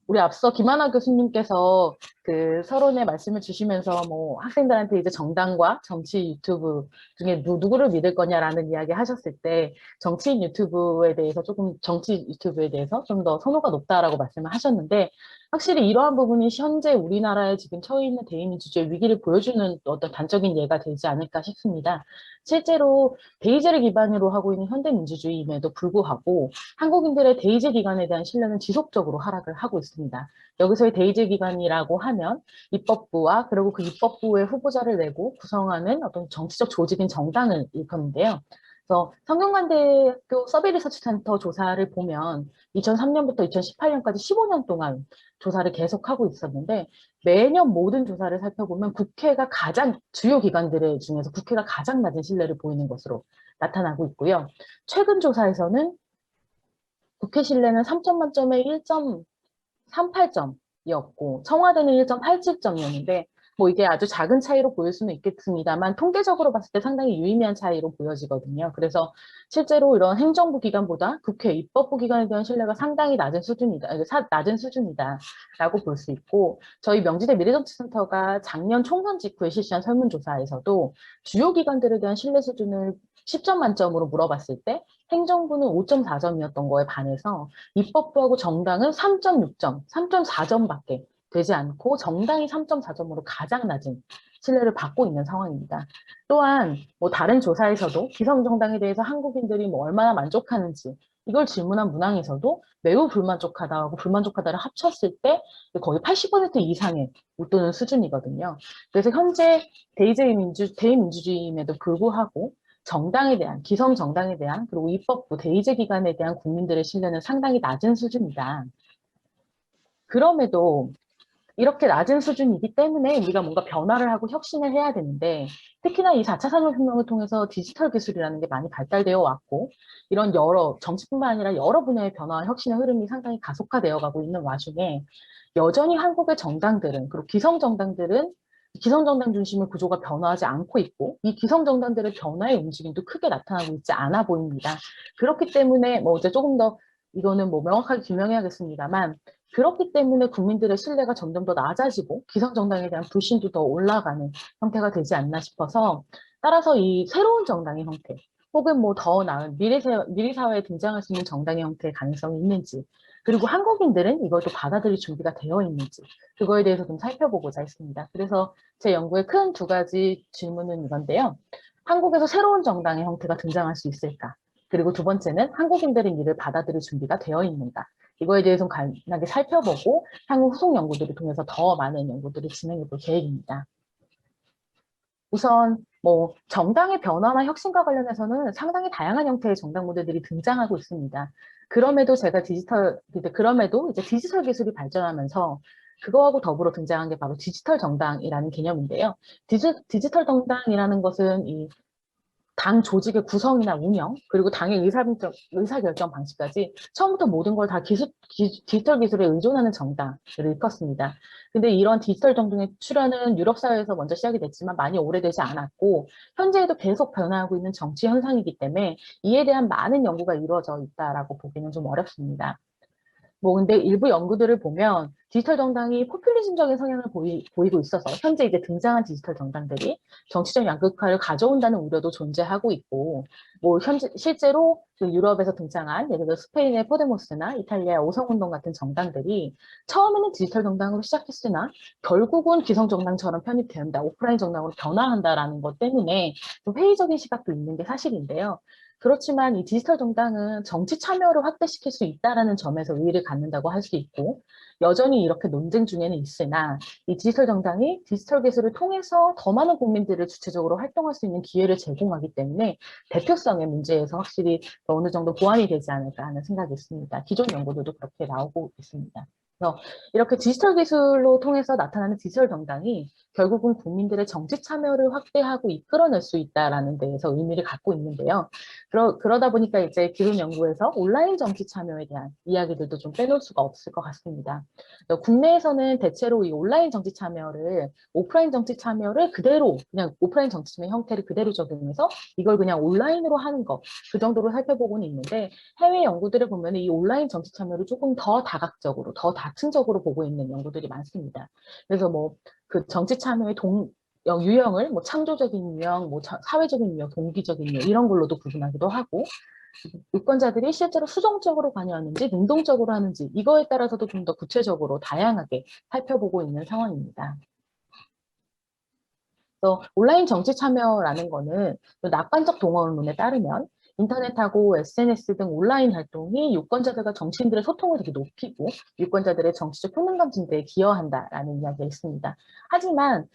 우리 앞서 김하나 교수님께서 그 서론에 말씀을 주시면서 뭐 학생들한테 이제 정당과 정치 유튜브 중에 누구를 믿을 거냐라는 이야기 하셨을 때 정치인 유튜브에 대해서 정치 유튜브에 대해서 좀 더 선호가 높다라고 말씀을 하셨는데 확실히 이러한 부분이 현재 우리나라에 지금 처해 있는 대의민주주의 위기를 보여주는 어떤 단적인 예가 되지 않을까 싶습니다. 실제로 대의제를 기반으로 하고 있는 현대민주주의임에도 불구하고 한국인들의 대의제 기관에 대한 신뢰는 지속적으로 하락을 하고 있습니다. 여기서의 대의제 기관이라고 하면 입법부와 그리고 그 입법부의 후보자를 내고 구성하는 어떤 정치적 조직인 정당을 일컫는데요. 그래서 성균관대학교 서비리서치센터 조사를 보면 2003년부터 2018년까지 15년 동안 조사를 계속하고 있었는데 매년 모든 조사를 살펴보면 국회가 주요 기관들 중에서 국회가 가장 낮은 신뢰를 보이는 것으로 나타나고 있고요. 최근 조사에서는 국회 신뢰는 3점 만점에 1.38점이었고 청와대는 1.87점이었는데 뭐 이게 아주 작은 차이로 보일 수는 있겠습니다만 통계적으로 봤을 때 상당히 유의미한 차이로 보여지거든요. 그래서 실제로 이런 행정부 기관보다 국회 입법부 기관에 대한 신뢰가 상당히 낮은 수준이다라고 볼 수 있고 저희 명지대 미래정치센터가 작년 총선 직후에 실시한 설문조사에서도 주요 기관들에 대한 신뢰 수준을 10점 만점으로 물어봤을 때 행정부는 5.4점이었던 거에 반해서 입법부하고 정당은 3.6점, 3.4점밖에 되지 않고 정당이 3.4점으로 가장 낮은 신뢰를 받고 있는 상황입니다. 또한 뭐 다른 조사에서도 기성정당에 대해서 한국인들이 뭐 얼마나 만족하는지 이걸 질문한 문항에서도 매우 불만족하다하고 불만족하다를 합쳤을 때 거의 80% 이상에 웃도는 수준이거든요. 그래서 현재 대의민주주의임에도 불구하고 정당에 대한, 기성 정당에 대한, 그리고 입법부, 대의제 기관에 대한 국민들의 신뢰는 상당히 낮은 수준이다. 그럼에도 이렇게 낮은 수준이기 때문에 우리가 뭔가 변화를 하고 혁신을 해야 되는데 특히나 이 4차 산업혁명을 통해서 디지털 기술이라는 게 많이 발달되어 왔고 이런 정치뿐만 아니라 여러 분야의 변화와 혁신의 흐름이 상당히 가속화되어 가고 있는 와중에 여전히 한국의 정당들은 그리고 기성정당 중심의 구조가 변화하지 않고 있고 이 기성정당들의 변화의 움직임도 크게 나타나고 있지 않아 보입니다. 그렇기 때문에 뭐 이제 조금 더 이거는 뭐 명확하게 규명해야겠습니다만 그렇기 때문에 국민들의 신뢰가 점점 더 낮아지고 기성정당에 대한 불신도 더 올라가는 형태가 되지 않나 싶어서 따라서 이 새로운 정당의 형태 혹은 뭐 더 나은 미래사회에 등장할 수 있는 정당의 형태의 가능성이 있는지 그리고 한국인들은 이걸 또 받아들일 준비가 되어 있는지 그거에 대해서 좀 살펴보고자 했습니다. 그래서 제 연구의 큰 두 가지 질문은 이건데요. 한국에서 새로운 정당의 형태가 등장할 수 있을까? 그리고 두 번째는 한국인들은 이를 받아들일 준비가 되어 있는가? 이거에 대해서 간단하게 살펴보고 향후 후속 연구들을 통해서 더 많은 연구들을 진행해 볼 계획입니다. 우선 뭐 정당의 변화나 혁신과 관련해서는 상당히 다양한 형태의 정당 모델들이 등장하고 있습니다. 그럼에도 이제 디지털 기술이 발전하면서 그거하고 더불어 등장한 게 바로 디지털 정당이라는 개념인데요. 디지털 정당이라는 것은 이 당 조직의 구성이나 운영, 그리고 당의 의사결정 방식까지 처음부터 모든 걸 다 디지털 기술에 의존하는 정당을 일컫습니다. 근데 이런 디지털 정당의 출현은 유럽 사회에서 먼저 시작이 됐지만 많이 오래되지 않았고 현재에도 계속 변화하고 있는 정치 현상이기 때문에 이에 대한 많은 연구가 이루어져 있다라고 보기는 좀 어렵습니다. 뭐 근데 일부 연구들을 보면 디지털 정당이 포퓰리즘적인 성향을 보이고 있어서 현재 이제 등장한 디지털 정당들이 정치적 양극화를 가져온다는 우려도 존재하고 있고 뭐 실제로 그 유럽에서 등장한 예를 들어 스페인의 포데모스나 이탈리아의 오성운동 같은 정당들이 처음에는 디지털 정당으로 시작했으나 결국은 기성 정당처럼 편입된다, 오프라인 정당으로 변화한다라는 것 때문에 좀 회의적인 시각도 있는 게 사실인데요. 그렇지만 이 디지털 정당은 정치 참여를 확대시킬 수 있다는 점에서 의의를 갖는다고 할 수 있고 여전히 이렇게 논쟁 중에는 있으나 이 디지털 정당이 디지털 기술을 통해서 더 많은 국민들을 주체적으로 활동할 수 있는 기회를 제공하기 때문에 대표성의 문제에서 확실히 어느 정도 보완이 되지 않을까 하는 생각이 있습니다. 기존 연구들도 그렇게 나오고 있습니다. 그래서 이렇게 디지털 기술로 통해서 나타나는 디지털 정당이 결국은 국민들의 정치 참여를 확대하고 이끌어낼 수 있다라는 데에서 의미를 갖고 있는데요. 그러다 보니까 이제 기존 연구에서 온라인 정치 참여에 대한 이야기들도 좀 빼놓을 수가 없을 것 같습니다. 국내에서는 대체로 이 온라인 정치 참여를 오프라인 정치 참여를 그대로 그냥 오프라인 정치 참여 형태를 그대로 적용해서 이걸 그냥 온라인으로 하는 것 그 정도로 살펴보고는 있는데 해외 연구들을 보면 이 온라인 정치 참여를 조금 더 다각적으로 더 다층적으로 보고 있는 연구들이 많습니다. 그래서 뭐 그 정치 참여의 유형을 뭐 창조적인 유형, 뭐 사회적인 유형, 동기적인 유형 이런 걸로도 구분하기도 하고 유권자들이 실제로 수동적으로 관여하는지 능동적으로 하는지 이거에 따라서도 좀 더 구체적으로 다양하게 살펴보고 있는 상황입니다. 그래서 온라인 정치 참여라는 거는 낙관적 동원론에 따르면 인터넷하고 SNS 등 온라인 활동이 유권자들과 정치인들의 소통을 되게 높이고 유권자들의 정치적 효능감 증대에 기여한다라는 이야기가 있습니다. 하지만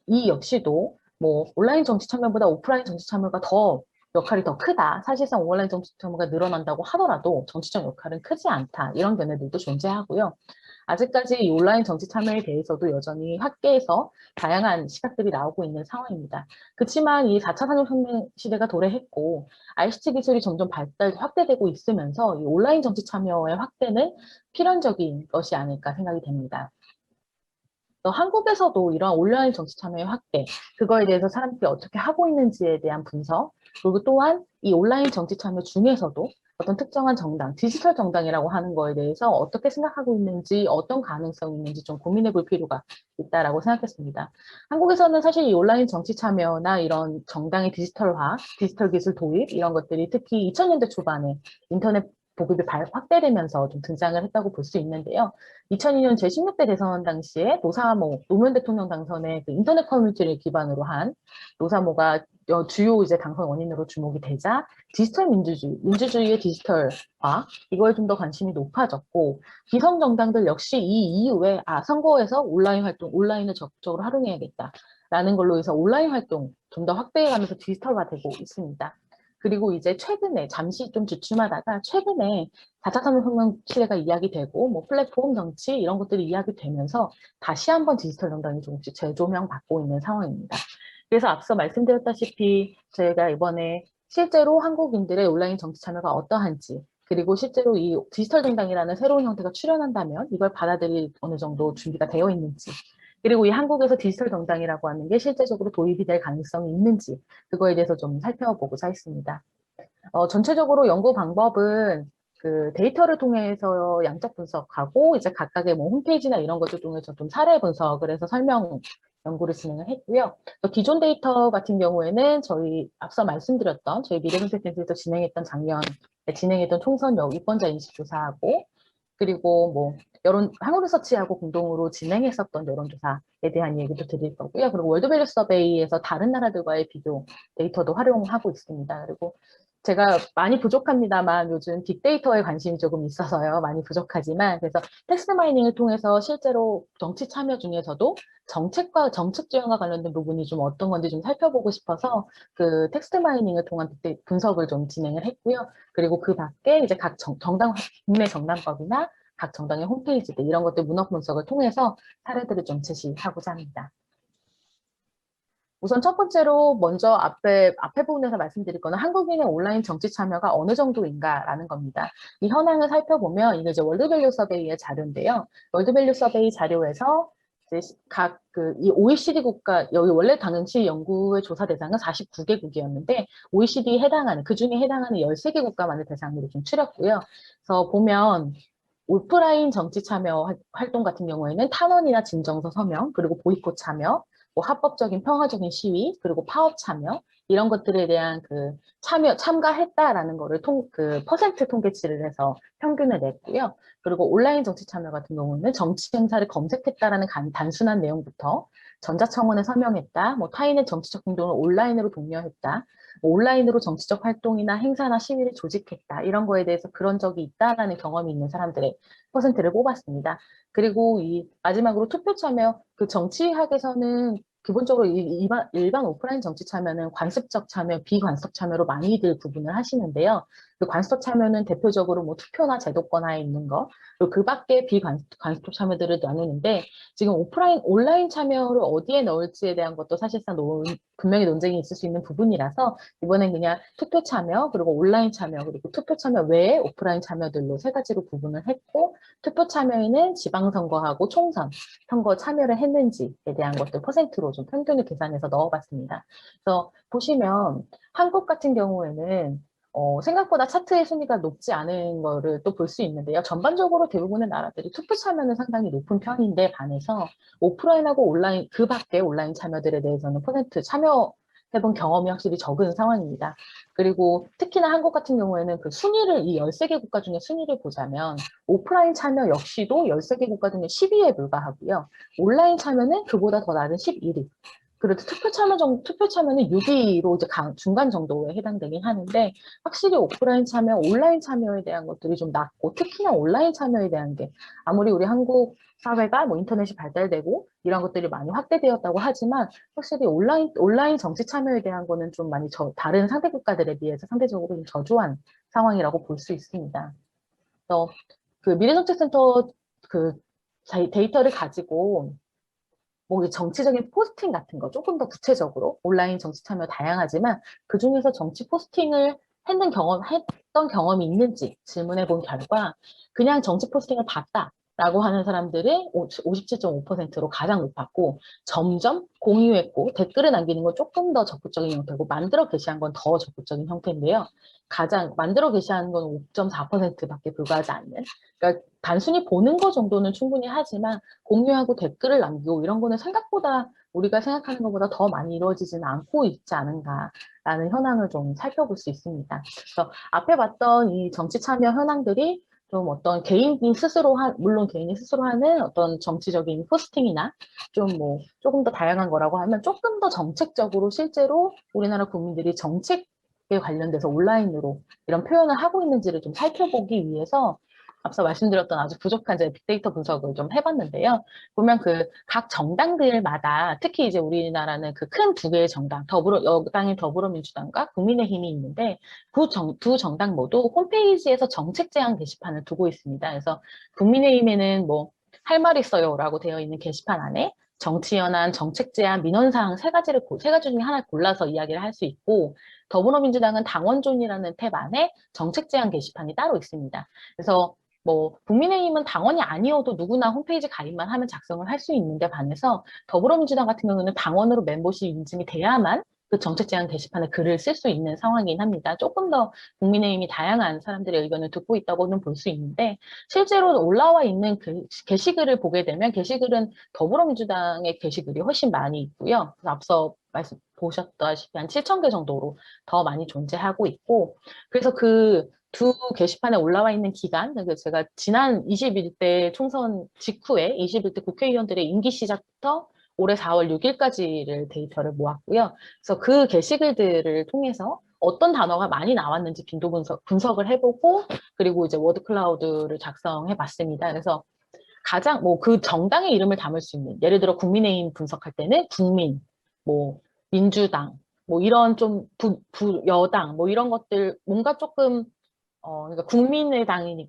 이 역시도 뭐 온라인 정치 참여보다 오프라인 정치 참여가 더 역할이 더 크다. 사실상 온라인 정치 참여가 늘어난다고 하더라도 정치적 역할은 크지 않다. 이런 견해들도 존재하고요. 아직까지 이 온라인 정치 참여에 대해서도 여전히 학계에서 다양한 시각들이 나오고 있는 상황입니다. 그렇지만 이 4차 산업혁명 시대가 도래했고 ICT 기술이 점점 확대되고 있으면서 이 온라인 정치 참여의 확대는 필연적인 것이 아닐까 생각이 됩니다. 또 한국에서도 이러한 온라인 정치 참여의 확대, 그거에 대해서 사람들이 어떻게 하고 있는지에 대한 분석, 그리고 또한 이 온라인 정치 참여 중에서도 어떤 특정한 정당, 디지털 정당이라고 하는 거에 대해서 어떻게 생각하고 있는지, 어떤 가능성이 있는지 좀 고민해 볼 필요가 있다라고 생각했습니다. 한국에서는 사실 이 온라인 정치 참여나 이런 정당의 디지털화, 디지털 기술 도입 이런 것들이 특히 2000년대 초반에 인터넷 보급이 확대되면서 좀 등장을 했다고 볼 수 있는데요. 2002년 제16대 대선 당시에 노사모, 노무현 대통령 당선의 그 인터넷 커뮤니티를 기반으로 한 노사모가 주요 이제 당선 원인으로 주목이 되자 디지털 민주주의의 디지털화 이거에 좀 더 관심이 높아졌고 기성 정당들 역시 이 이후에 선거에서 온라인 활동, 온라인을 적극적으로 활용해야겠다라는 걸로 해서 온라인 활동 좀 더 확대해가면서 디지털화되고 있습니다. 그리고 이제 최근에 잠시 좀 주춤하다가 최근에 4차 산업혁명 시대가 이야기되고 뭐 플랫폼 정치 이런 것들이 이야기되면서 다시 한번 디지털 정당이 조금씩 재조명받고 있는 상황입니다. 그래서 앞서 말씀드렸다시피 저희가 이번에 실제로 한국인들의 온라인 정치 참여가 어떠한지 그리고 실제로 이 디지털 정당이라는 새로운 형태가 출현한다면 이걸 받아들일 어느 정도 준비가 되어 있는지 그리고 이 한국에서 디지털 정당이라고 하는 게 실제적으로 도입이 될 가능성이 있는지 그거에 대해서 좀 살펴보고자 했습니다. 전체적으로 연구 방법은 그 데이터를 통해서 양적 분석하고 이제 각각의 뭐 홈페이지나 이런 것들 통해서 좀 사례 분석을 해서 설명 연구를 진행을 했고요. 기존 데이터 같은 경우에는 저희 앞서 말씀드렸던 저희 미래선택센터에서 진행했던 총선 유권자 인식 조사하고 그리고 뭐 한국리서치하고 공동으로 진행했었던 여론조사에 대한 얘기도 드릴 거고요. 그리고 월드밸류 서베이에서 다른 나라들과의 비교 데이터도 활용하고 있습니다. 그리고 제가 많이 부족합니다만 요즘 빅데이터에 관심이 조금 있어서요. 많이 부족하지만 그래서 텍스트 마이닝을 통해서 실제로 정치 참여 중에서도 정책 지원과 관련된 부분이 좀 어떤 건지 좀 살펴보고 싶어서 그 텍스트 마이닝을 통한 분석을 좀 진행을 했고요. 그리고 그 밖에 이제 각 정당 국내 정당법이나 각 정당의 홈페이지들 이런 것들 문헌 분석을 통해서 사례들을 좀 제시하고자 합니다. 우선 첫 번째로 먼저 앞에 부분에서 말씀드릴 거는 한국인의 온라인 정치 참여가 어느 정도인가라는 겁니다. 이 현황을 살펴보면 이게 이제 월드밸류 서베이의 자료인데요. 월드밸류 서베이 자료에서 이제 이 OECD 국가 여기 원래 당시 연구의 조사 대상은 49개국이었는데 OECD에 해당하는 그중에 해당하는 13개 국가만을 대상으로 좀 추렸고요. 그래서 보면 오프라인 정치 참여 활동 같은 경우에는 탄원이나 진정서 서명 그리고 보이콧 참여 뭐 합법적인 평화적인 시위 그리고 파업 참여 이런 것들에 대한 그 참가했다라는 거를 퍼센트 통계치를 해서 평균을 냈고요. 그리고 온라인 정치 참여 같은 경우는 정치 행사를 검색했다라는 단순한 내용부터 전자청원에 서명했다, 뭐 타인의 정치적 행동을 온라인으로 독려했다, 온라인으로 정치적 활동이나 행사나 시위를 조직했다. 이런 거에 대해서 그런 적이 있다라는 경험이 있는 사람들의 퍼센트를 뽑았습니다. 그리고 이 마지막으로 투표 참여, 그 정치학에서는 기본적으로 일반 오프라인 정치 참여는 관습적 참여, 비관습적 참여로 많이들 구분을 하시는데요. 그 관습적 참여는 대표적으로 뭐 투표나 제도권화에 있는 거, 그리고 그 밖에 비관습적 참여들을 나누는데, 지금 온라인 참여를 어디에 넣을지에 대한 것도 사실상 분명히 논쟁이 있을 수 있는 부분이라서, 이번엔 그냥 투표 참여, 그리고 온라인 참여, 그리고 투표 참여 외에 오프라인 참여들로 세 가지로 구분을 했고, 투표 참여에는 지방선거하고 총선, 선거 참여를 했는지에 대한 것들 퍼센트로 좀 평균을 계산해서 넣어봤습니다. 그래서 보시면 한국 같은 경우에는 생각보다 차트의 순위가 높지 않은 거를 또 볼 수 있는데요. 전반적으로 대부분의 나라들이 투표 참여는 상당히 높은 편인데 반해서 오프라인하고 온라인, 그 밖에 온라인 참여들에 대해서는 퍼센트 참여해본 경험이 확실히 적은 상황입니다. 그리고 특히나 한국 같은 경우에는 그 순위를, 이 13개 국가 중에 순위를 보자면 오프라인 참여 역시도 13개 국가 중에 10위에 불과하고요. 온라인 참여는 그보다 더 낮은 11위. 그래도 투표 참여는 6위로 이제 중간 정도에 해당되긴 하는데, 확실히 오프라인 참여, 온라인 참여에 대한 것들이 좀 낮고, 특히나 온라인 참여에 대한 게, 아무리 우리 한국 사회가 뭐 인터넷이 발달되고, 이런 것들이 많이 확대되었다고 하지만, 확실히 온라인 정치 참여에 대한 거는 좀 많이 다른 상대 국가들에 비해서 상대적으로 좀 저조한 상황이라고 볼 수 있습니다. 그래서 그 미래정책센터 그 데이터를 가지고, 뭐 정치적인 포스팅 같은 거 조금 더 구체적으로 온라인 정치 참여 다양하지만 그 중에서 정치 포스팅을 했던 경험이 있는지 질문해 본 결과 그냥 정치 포스팅을 봤다라고 하는 사람들이 57.5%로 가장 높았고, 점점 공유했고 댓글을 남기는 건 조금 더 적극적인 형태고, 만들어 게시한 건 더 적극적인 형태인데요. 가장 만들어 게시하는 건 5.4%밖에 불과하지 않는, 그러니까 단순히 보는 거 정도는 충분히 하지만 공유하고 댓글을 남기고 이런 거는 생각보다 우리가 생각하는 것보다 더 많이 이루어지지는 않고 있지 않은가라는 현황을 좀 살펴볼 수 있습니다. 그래서 앞에 봤던 이 정치 참여 현황들이 좀 어떤 물론 개인이 스스로 하는 어떤 정치적인 포스팅이나 조금 더 다양한 거라고 하면, 조금 더 정책적으로 실제로 우리나라 국민들이 정책에 관련돼서 온라인으로 이런 표현을 하고 있는지를 좀 살펴보기 위해서 앞서 말씀드렸던 아주 부족한 제 빅데이터 분석을 좀 해봤는데요. 보면 그 각 정당들마다, 특히 이제 우리나라는 그 큰 두 개의 정당, 여당의 더불어민주당과 국민의힘이 있는데, 두 정당 모두 홈페이지에서 정책 제안 게시판을 두고 있습니다. 그래서 국민의힘에는 뭐 할 말 있어요라고 되어 있는 게시판 안에 정치연한, 정책 제안, 민원사항 세 가지 중에 하나 골라서 이야기를 할 수 있고, 더불어민주당은 당원존이라는 탭 안에 정책 제안 게시판이 따로 있습니다. 그래서 뭐 국민의힘은 당원이 아니어도 누구나 홈페이지 가입만 하면 작성을 할 수 있는데 반해서, 더불어민주당 같은 경우는 당원으로 멤버십 인증이 돼야만 그 정책 제안 게시판에 글을 쓸 수 있는 상황이긴 합니다. 조금 더 국민의힘이 다양한 사람들의 의견을 듣고 있다고는 볼 수 있는데, 실제로 올라와 있는 그 게시글을 보게 되면 게시글은 더불어민주당의 게시글이 훨씬 많이 있고요. 앞서 보셨다시피 한 7,000개 정도로 더 많이 존재하고 있고, 그래서 그 두 게시판에 올라와 있는 기간, 제가 지난 21대 총선 직후에 21대 국회의원들의 임기 시작부터 올해 4월 6일까지를 데이터를 모았고요. 그래서 그 게시글들을 통해서 어떤 단어가 많이 나왔는지 빈도 분석을 해보고, 그리고 이제 워드 클라우드를 작성해 봤습니다. 그래서 가장 그 정당의 이름을 담을 수 있는, 예를 들어 국민의힘 분석할 때는 국민, 민주당, 이런 좀 여당, 이런 것들, 뭔가 조금 그러니까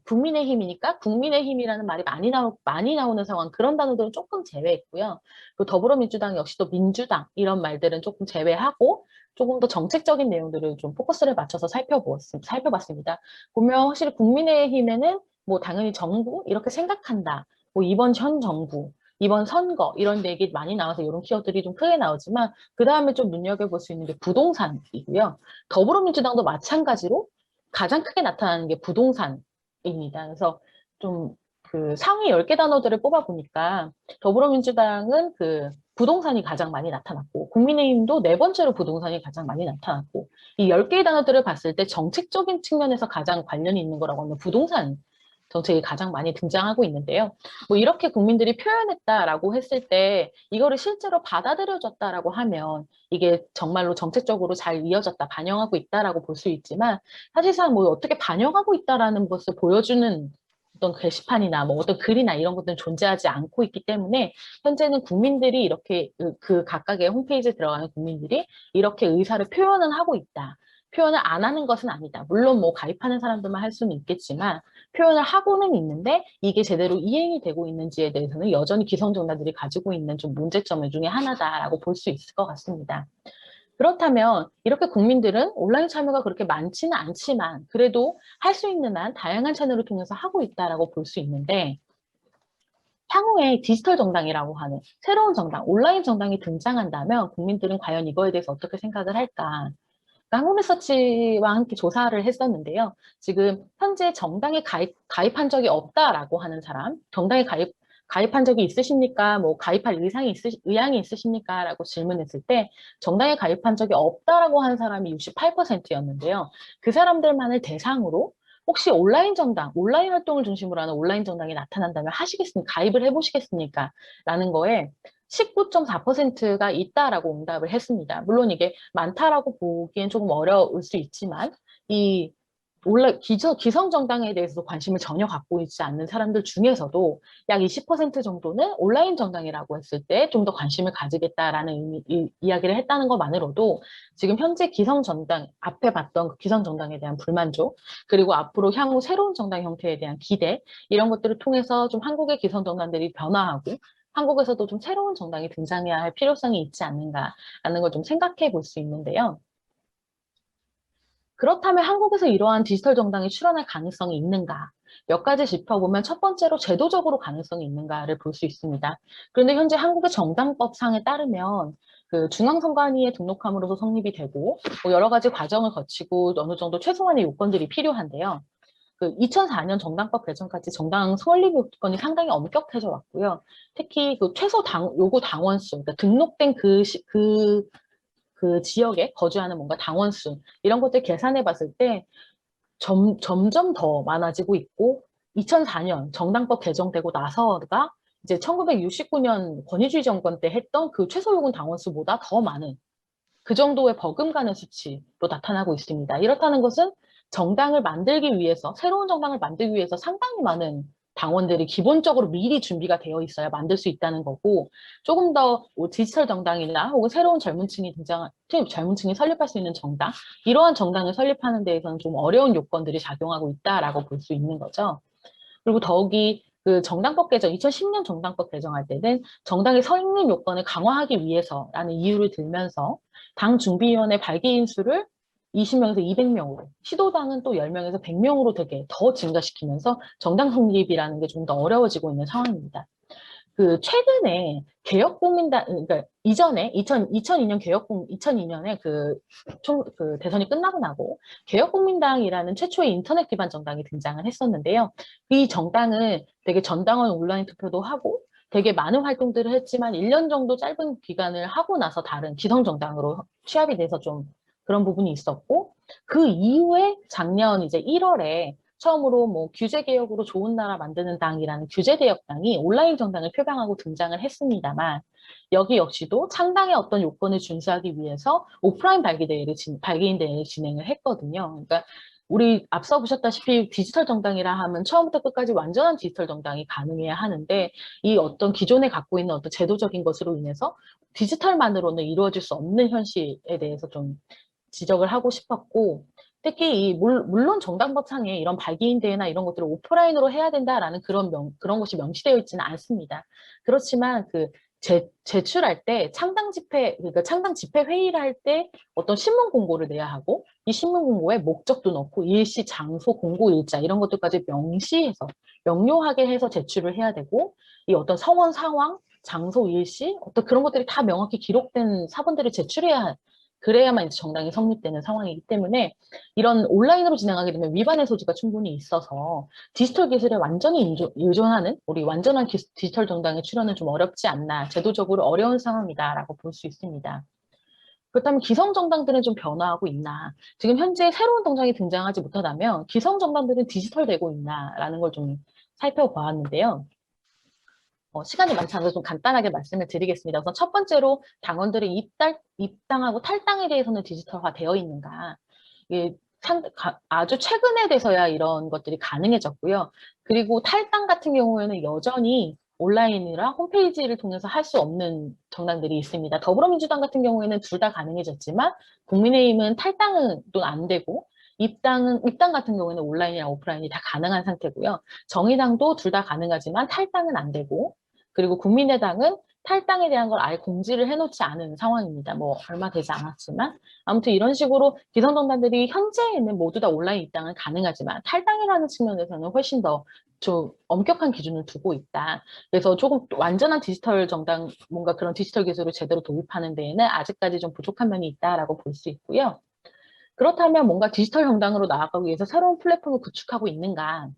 국민의힘이니까 국민의힘이라는 말이 많이 나오는 상황, 그런 단어들은 조금 제외했고요. 그 더불어민주당 역시도 민주당 이런 말들은 조금 제외하고 조금 더 정책적인 내용들을 좀 포커스를 맞춰서 살펴봤습니다. 보면 확실히 국민의힘에는 당연히 정부 이렇게 생각한다, 이번 현 정부, 이번 선거 이런 얘기 많이 나와서 이런 키워드들이 좀 크게 나오지만, 그 다음에 좀 눈여겨볼 수 있는 게 부동산이고요. 더불어민주당도 마찬가지로 가장 크게 나타나는 게 부동산입니다. 그래서 좀 그 상위 10개 단어들을 뽑아보니까 더불어민주당은 그 부동산이 가장 많이 나타났고, 국민의힘도 네 번째로 부동산이 가장 많이 나타났고, 이 10개의 단어들을 봤을 때 정책적인 측면에서 가장 관련이 있는 거라고 하면 부동산이 정책이 가장 많이 등장하고 있는데요. 뭐 이렇게 국민들이 표현했다라고 했을 때 이거를 실제로 받아들여졌다라고 하면 이게 정말로 정책적으로 잘 이어졌다, 반영하고 있다라고 볼 수 있지만 사실상 뭐 어떻게 반영하고 있다라는 것을 보여주는 어떤 게시판이나 뭐 어떤 글이나 이런 것들은 존재하지 않고 있기 때문에 현재는 국민들이 이렇게 그 각각의 홈페이지에 들어가는 국민들이 이렇게 의사를 표현은 하고 있다. 표현을 안 하는 것은 아니다. 물론 뭐 가입하는 사람들만 할 수는 있겠지만 표현을 하고는 있는데 이게 제대로 이행이 되고 있는지에 대해서는 여전히 기성정당들이 가지고 있는 좀 문제점 중에 하나다라고 볼 수 있을 것 같습니다. 그렇다면 이렇게 국민들은 온라인 참여가 그렇게 많지는 않지만 그래도 할 수 있는 한 다양한 채널을 통해서 하고 있다라고 볼 수 있는데 향후에 디지털 정당이라고 하는 새로운 정당, 온라인 정당이 등장한다면 국민들은 과연 이거에 대해서 어떻게 생각을 할까? 한국리서치와 함께 조사를 했었는데요. 지금 현재 정당에 가입한 적이 없다라고 하는 사람, 정당에 가입한 적이 있으십니까? 뭐 가입할 의향이 있으십니까? 라고 질문했을 때 정당에 가입한 적이 없다라고 하는 사람이 68%였는데요. 그 사람들만을 대상으로 혹시 온라인 정당, 온라인 활동을 중심으로 하는 온라인 정당이 나타난다면 가입을 해보시겠습니까? 라는 거에 19.4%가 있다라고 응답을 했습니다. 물론 이게 많다라고 보기엔 조금 어려울 수 있지만 이 기성 정당에 대해서 관심을 전혀 갖고 있지 않는 사람들 중에서도 약 20% 정도는 온라인 정당이라고 했을 때 좀 더 관심을 가지겠다라는 이야기를 했다는 것만으로도 지금 현재 기성 정당, 앞에 봤던 그 기성 정당에 대한 불만족, 그리고 앞으로 향후 새로운 정당 형태에 대한 기대, 이런 것들을 통해서 좀 한국의 기성 정당들이 변화하고 한국에서도 좀 새로운 정당이 등장해야 할 필요성이 있지 않는가라는 걸 좀 생각해 볼 수 있는데요. 그렇다면 한국에서 이러한 디지털 정당이 출현할 가능성이 있는가? 몇 가지 짚어보면 첫 번째로 제도적으로 가능성이 있는가를 볼 수 있습니다. 그런데 현재 한국의 정당법상에 따르면 그 중앙선관위에 등록함으로써 성립이 되고 뭐 여러 가지 과정을 거치고 어느 정도 최소한의 요건들이 필요한데요. 그 2004년 정당법 개정까지 정당 설립 요건이 상당히 엄격해져 왔고요. 특히 그 최소 요구 당원수, 그러니까 등록된 그 지역에 거주하는 뭔가 당원수 이런 것들 계산해 봤을 때 점점 더 많아지고 있고 2004년 정당법 개정되고 나서가 이제 1969년 권위주의 정권 때 했던 그 최소 요구 당원수보다 더 많은 그 정도의 버금가는 수치로 나타나고 있습니다. 이렇다는 것은 정당을 만들기 위해서 새로운 정당을 만들기 위해서 상당히 많은 당원들이 기본적으로 미리 준비가 되어 있어야 만들 수 있다는 거고 조금 더 디지털 정당이나 혹은 새로운 젊은층이 설립할 수 있는 정당 이러한 정당을 설립하는 데에서는 좀 어려운 요건들이 작용하고 있다라고 볼 수 있는 거죠. 그리고 더욱이 그 정당법 개정, 2010년 정당법 개정할 때는 정당의 설립 요건을 강화하기 위해서라는 이유를 들면서 당 준비위원회 발기인 수를 20명에서 200명으로, 시도당은 또 10명에서 100명으로 되게 더 증가시키면서 정당 성립이라는 게 좀 더 어려워지고 있는 상황입니다. 그 최근에 개혁국민당, 그러니까 이전에 2002년에 그 대선이 끝나고 나고 개혁국민당이라는 최초의 인터넷 기반 정당이 등장을 했었는데요. 이 정당은 되게 전당원 온라인 투표도 하고 되게 많은 활동들을 했지만 1년 정도 짧은 기간을 하고 나서 다른 기성정당으로 취합이 돼서 좀 그런 부분이 있었고 그 이후에 작년 이제 1월에 처음으로 뭐 규제개혁으로 좋은 나라 만드는 당이라는 규제개혁당이 온라인 정당을 표방하고 등장을 했습니다만 여기 역시도 창당의 어떤 요건을 준수하기 위해서 오프라인 발기인 대회를 진행을 했거든요. 그러니까 우리 앞서 보셨다시피 디지털 정당이라 하면 처음부터 끝까지 완전한 디지털 정당이 가능해야 하는데 이 어떤 기존에 갖고 있는 어떤 제도적인 것으로 인해서 디지털만으로는 이루어질 수 없는 현실에 대해서 좀 지적을 하고 싶었고 특히 물론 정당법상에 이런 발기인 대회나 이런 것들을 오프라인으로 해야 된다라는 그런 것이 명시되어 있지는 않습니다. 그렇지만 그 제출할 때 그러니까 창당 집회 회의를 할 때 어떤 신문 공고를 내야 하고 이 신문 공고에 목적도 넣고 일시, 장소, 공고 일자 이런 것들까지 명료하게 해서 제출을 해야 되고 이 어떤 성원 상황, 장소, 일시 어떤 그런 것들이 다 명확히 기록된 사본들을 그래야만 이제 정당이 성립되는 상황이기 때문에 이런 온라인으로 진행하게 되면 위반의 소지가 충분히 있어서 디지털 기술에 완전히 의존하는 우리 완전한 디지털 정당의 출현은 좀 어렵지 않나 제도적으로 어려운 상황이다라고 볼 수 있습니다. 그렇다면 기성 정당들은 좀 변화하고 있나? 지금 현재 새로운 정당이 등장하지 못하다면 기성 정당들은 디지털되고 있나라는 걸 좀 살펴보았는데요. 시간이 많지 않아서 좀 간단하게 말씀을 드리겠습니다. 우선 첫 번째로 당원들의 입당하고 탈당에 대해서는 디지털화 되어 있는가? 이게 아주 최근에 돼서야 이런 것들이 가능해졌고요. 그리고 탈당 같은 경우에는 여전히 온라인이라 홈페이지를 통해서 할 수 없는 정당들이 있습니다. 더불어민주당 같은 경우에는 둘 다 가능해졌지만 국민의힘은 탈당은 또 안 되고 입당 같은 경우에는 온라인이랑 오프라인이 다 가능한 상태고요. 정의당도 둘 다 가능하지만 탈당은 안 되고 그리고 국민의당은 탈당에 대한 걸 아예 공지를 해놓지 않은 상황입니다. 뭐 얼마 되지 않았지만 아무튼 이런 식으로 기성정당들이 현재에는 모두 다 온라인 입당은 가능하지만 탈당이라는 측면에서는 훨씬 더 좀 엄격한 기준을 두고 있다. 그래서 조금 완전한 디지털 정당, 뭔가 그런 디지털 기술을 제대로 도입하는 데에는 아직까지 좀 부족한 면이 있다라고 볼 수 있고요. 그렇다면 뭔가 디지털 정당으로 나아가기 위해서 새로운 플랫폼을 구축하고 있는가?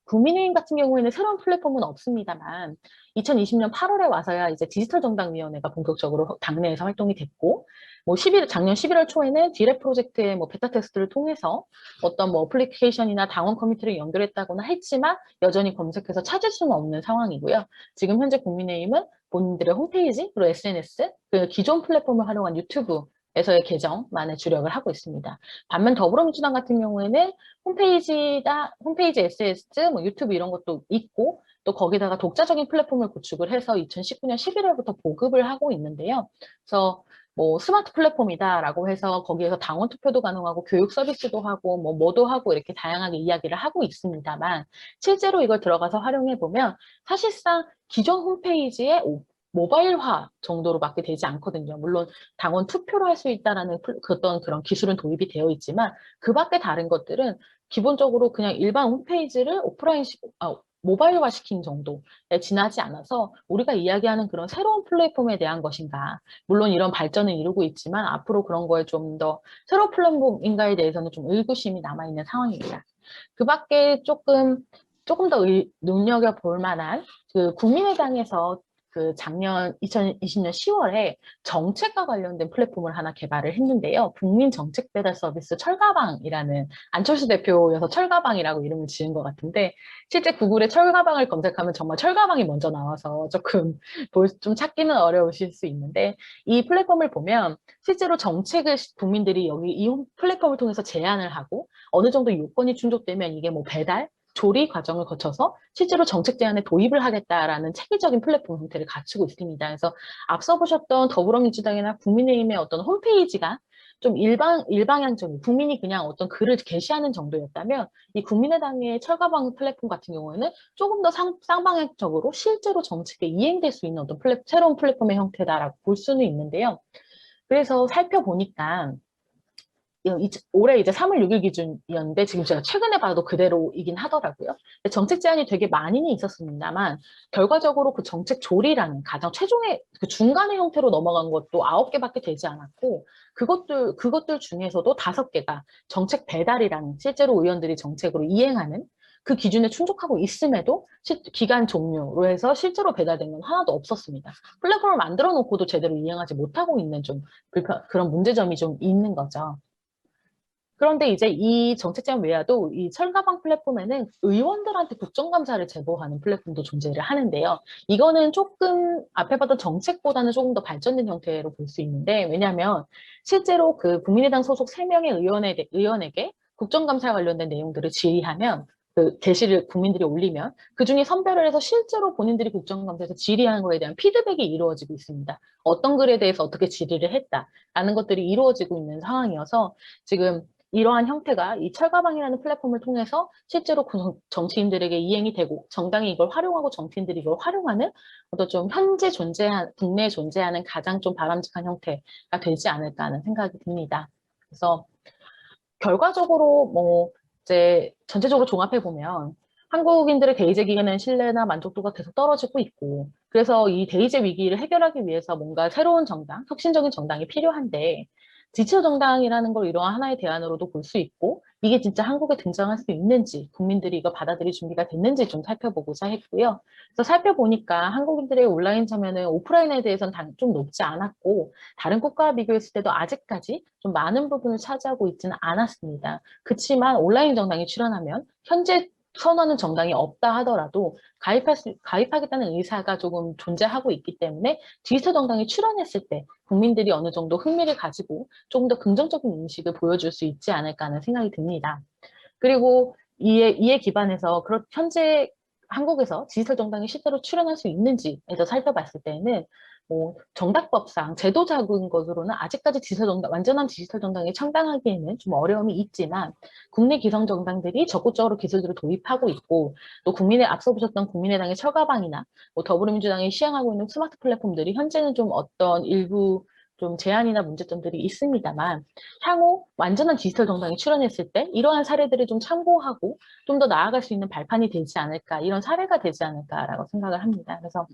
국민의힘 같은 경우에는 새로운 플랫폼은 없습니다만 2020년 8월에 와서야 이제 디지털 정당위원회가 본격적으로 당내에서 활동이 됐고 뭐 작년 11월 초에는 디렉 프로젝트의 뭐 베타 테스트를 통해서 어떤 뭐 어플리케이션이나 당원 커뮤니티를 연결했다거나 했지만 여전히 검색해서 찾을 수는 없는 상황이고요. 지금 현재 국민의힘은 본인들의 홈페이지 그리고 SNS 그 기존 플랫폼을 활용한 유튜브에서의 계정만에 주력을 하고 있습니다. 반면 더불어민주당 같은 경우에는 홈페이지 SNS, 뭐 유튜브 이런 것도 있고 또 거기다가 독자적인 플랫폼을 구축을 해서 2019년 11월부터 보급을 하고 있는데요. 그래서 뭐 스마트 플랫폼이다라고 해서 거기에서 당원 투표도 가능하고 교육 서비스도 하고 뭐도 하고 이렇게 다양하게 이야기를 하고 있습니다만 실제로 이걸 들어가서 활용해 보면 사실상 기존 홈페이지에 모바일화 정도로밖에 되지 않거든요. 물론 당원 투표를 할 수 있다라는 어떤 그런 기술은 도입이 되어 있지만 그 밖에 다른 것들은 기본적으로 그냥 일반 홈페이지를 모바일화 시킨 정도에 지나지 않아서 우리가 이야기하는 그런 새로운 플랫폼에 대한 것인가. 물론 이런 발전을 이루고 있지만 앞으로 그런 거에 좀 더 새로운 플랫폼인가에 대해서는 좀 의구심이 남아있는 상황입니다. 그 밖에 조금 더 눈여겨볼 만한 그 국민의당에서 그 작년 2020년 10월에 정책과 관련된 플랫폼을 하나 개발을 했는데요. 국민정책배달 서비스 철가방이라는 안철수 대표여서 철가방이라고 이름을 지은 것 같은데 실제 구글에 철가방을 검색하면 정말 철가방이 먼저 나와서 조금 좀 찾기는 어려우실 수 있는데 이 플랫폼을 보면 실제로 정책을 국민들이 여기 이 플랫폼을 통해서 제안을 하고 어느 정도 요건이 충족되면 이게 뭐 배달, 조리 과정을 거쳐서 실제로 정책 제안에 도입을 하겠다라는 체계적인 플랫폼 형태를 갖추고 있습니다. 그래서 앞서 보셨던 더불어민주당이나 국민의힘의 어떤 홈페이지가 좀 일방향적인 국민이 그냥 어떤 글을 게시하는 정도였다면 이 국민의당의 철가방 플랫폼 같은 경우에는 조금 더 쌍방향적으로 실제로 정책에 이행될 수 있는 어떤 새로운 플랫폼의 형태다라고 볼 수는 있는데요. 그래서 살펴보니까 올해 이제 3월 6일 기준이었는데 지금 제가 최근에 봐도 그대로이긴 하더라고요. 정책 제안이 되게 많이는 있었습니다만 결과적으로 그 정책 조리라는 가장 최종의 그 중간의 형태로 넘어간 것도 9개밖에 되지 않았고 그것들 중에서도 5개가 정책 배달이라는 실제로 의원들이 정책으로 이행하는 그 기준에 충족하고 있음에도 기간 종료로 해서 실제로 배달된 건 하나도 없었습니다. 플랫폼을 만들어 놓고도 제대로 이행하지 못하고 있는 좀 그런 문제점이 좀 있는 거죠. 그런데 이제 이 정책 제안 외에도 이 철가방 플랫폼에는 의원들한테 국정감사를 제보하는 플랫폼도 존재를 하는데요. 이거는 조금 앞에 봤던 정책보다는 조금 더 발전된 형태로 볼 수 있는데 왜냐하면 실제로 그 국민의당 소속 3명의 의원에게 국정감사 관련된 내용들을 질의하면 그 게시를 국민들이 올리면 그중에 선별을 해서 실제로 본인들이 국정감사에서 질의한 거에 대한 피드백이 이루어지고 있습니다. 어떤 글에 대해서 어떻게 질의를 했다라는 것들이 이루어지고 있는 상황이어서 지금 이러한 형태가 이 철가방이라는 플랫폼을 통해서 실제로 정치인들에게 이행이 되고 정당이 이걸 활용하고 정치인들이 이걸 활용하는 어떤 좀 국내에 존재하는 가장 좀 바람직한 형태가 되지 않을까 하는 생각이 듭니다. 그래서 결과적으로 뭐 이제 전체적으로 종합해 보면 한국인들의 대의제 기관의 신뢰나 만족도가 계속 떨어지고 있고 그래서 이 대의제 위기를 해결하기 위해서 뭔가 새로운 정당, 혁신적인 정당이 필요한데 디지털 정당이라는 걸 이러한 하나의 대안으로도 볼 수 있고 이게 진짜 한국에 등장할 수 있는지, 국민들이 이거 받아들일 준비가 됐는지 좀 살펴보고자 했고요. 그래서 살펴보니까 한국인들의 온라인 참여는 오프라인에 대해서는 좀 높지 않았고, 다른 국가와 비교했을 때도 아직까지 좀 많은 부분을 차지하고 있지는 않았습니다. 그치만 온라인 정당이 출연하면 현재 선언은 정당이 없다 하더라도 가입하겠다는 의사가 조금 존재하고 있기 때문에 디지털 정당이 출연했을 때 국민들이 어느 정도 흥미를 가지고 조금 더 긍정적인 인식을 보여줄 수 있지 않을까 하는 생각이 듭니다. 그리고 이에 기반해서 현재 한국에서 디지털 정당이 실제로 출연할 수 있는지에서 살펴봤을 때는 정당법상 제도적인 것으로는 아직까지 완전한 디지털 정당이 창당하기에는 좀 어려움이 있지만 국내 기성 정당들이 적극적으로 기술들을 도입하고 있고 또 앞서 보셨던 국민의당의 철가방이나 더불어민주당이 시행하고 있는 스마트 플랫폼들이 현재는 좀 어떤 일부 좀 제한이나 문제점들이 있습니다만 향후 완전한 디지털 정당이 출연했을 때 이러한 사례들을 좀 참고하고 좀 더 나아갈 수 있는 발판이 되지 않을까, 이런 사례가 되지 않을까라고 생각을 합니다. 그래서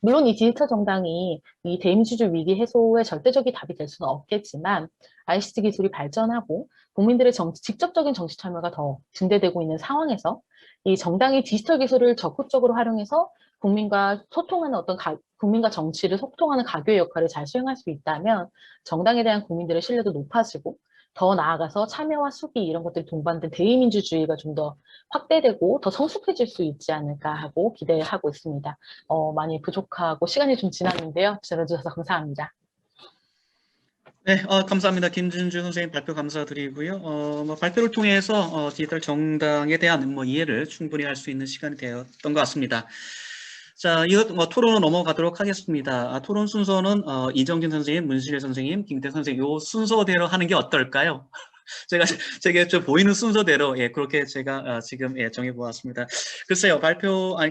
물론 이 디지털 정당이 이 대민주주의 위기 해소의 절대적인 답이 될 수는 없겠지만 ICT 기술이 발전하고 국민들의 직접적인 정치 참여가 더 증대되고 있는 상황에서 이 정당이 디지털 기술을 적극적으로 활용해서 국민과 국민과 정치를 소통하는 가교의 역할을 잘 수행할 수 있다면 정당에 대한 국민들의 신뢰도 높아지고 더 나아가서 참여와 수기 이런 것들이 동반된 대의민주주의가 좀 더 확대되고 더 성숙해질 수 있지 않을까 하고 기대하고 있습니다. 많이 부족하고 시간이 좀 지났는데요. 들어주셔서 감사합니다. 네, 감사합니다. 김진주 선생님 발표 감사드리고요. 발표를 통해서 디지털 정당에 대한 이해를 충분히 할 수 있는 시간이 되었던 것 같습니다. 자, 이것 토론으로 넘어가도록 하겠습니다. 토론 순서는 이정진 선생님, 문실일 선생님, 김태 선생님 이 순서대로 하는 게 어떨까요? 제가 좀 보이는 순서대로 그렇게 제가 지금 정해보았습니다. 글쎄요,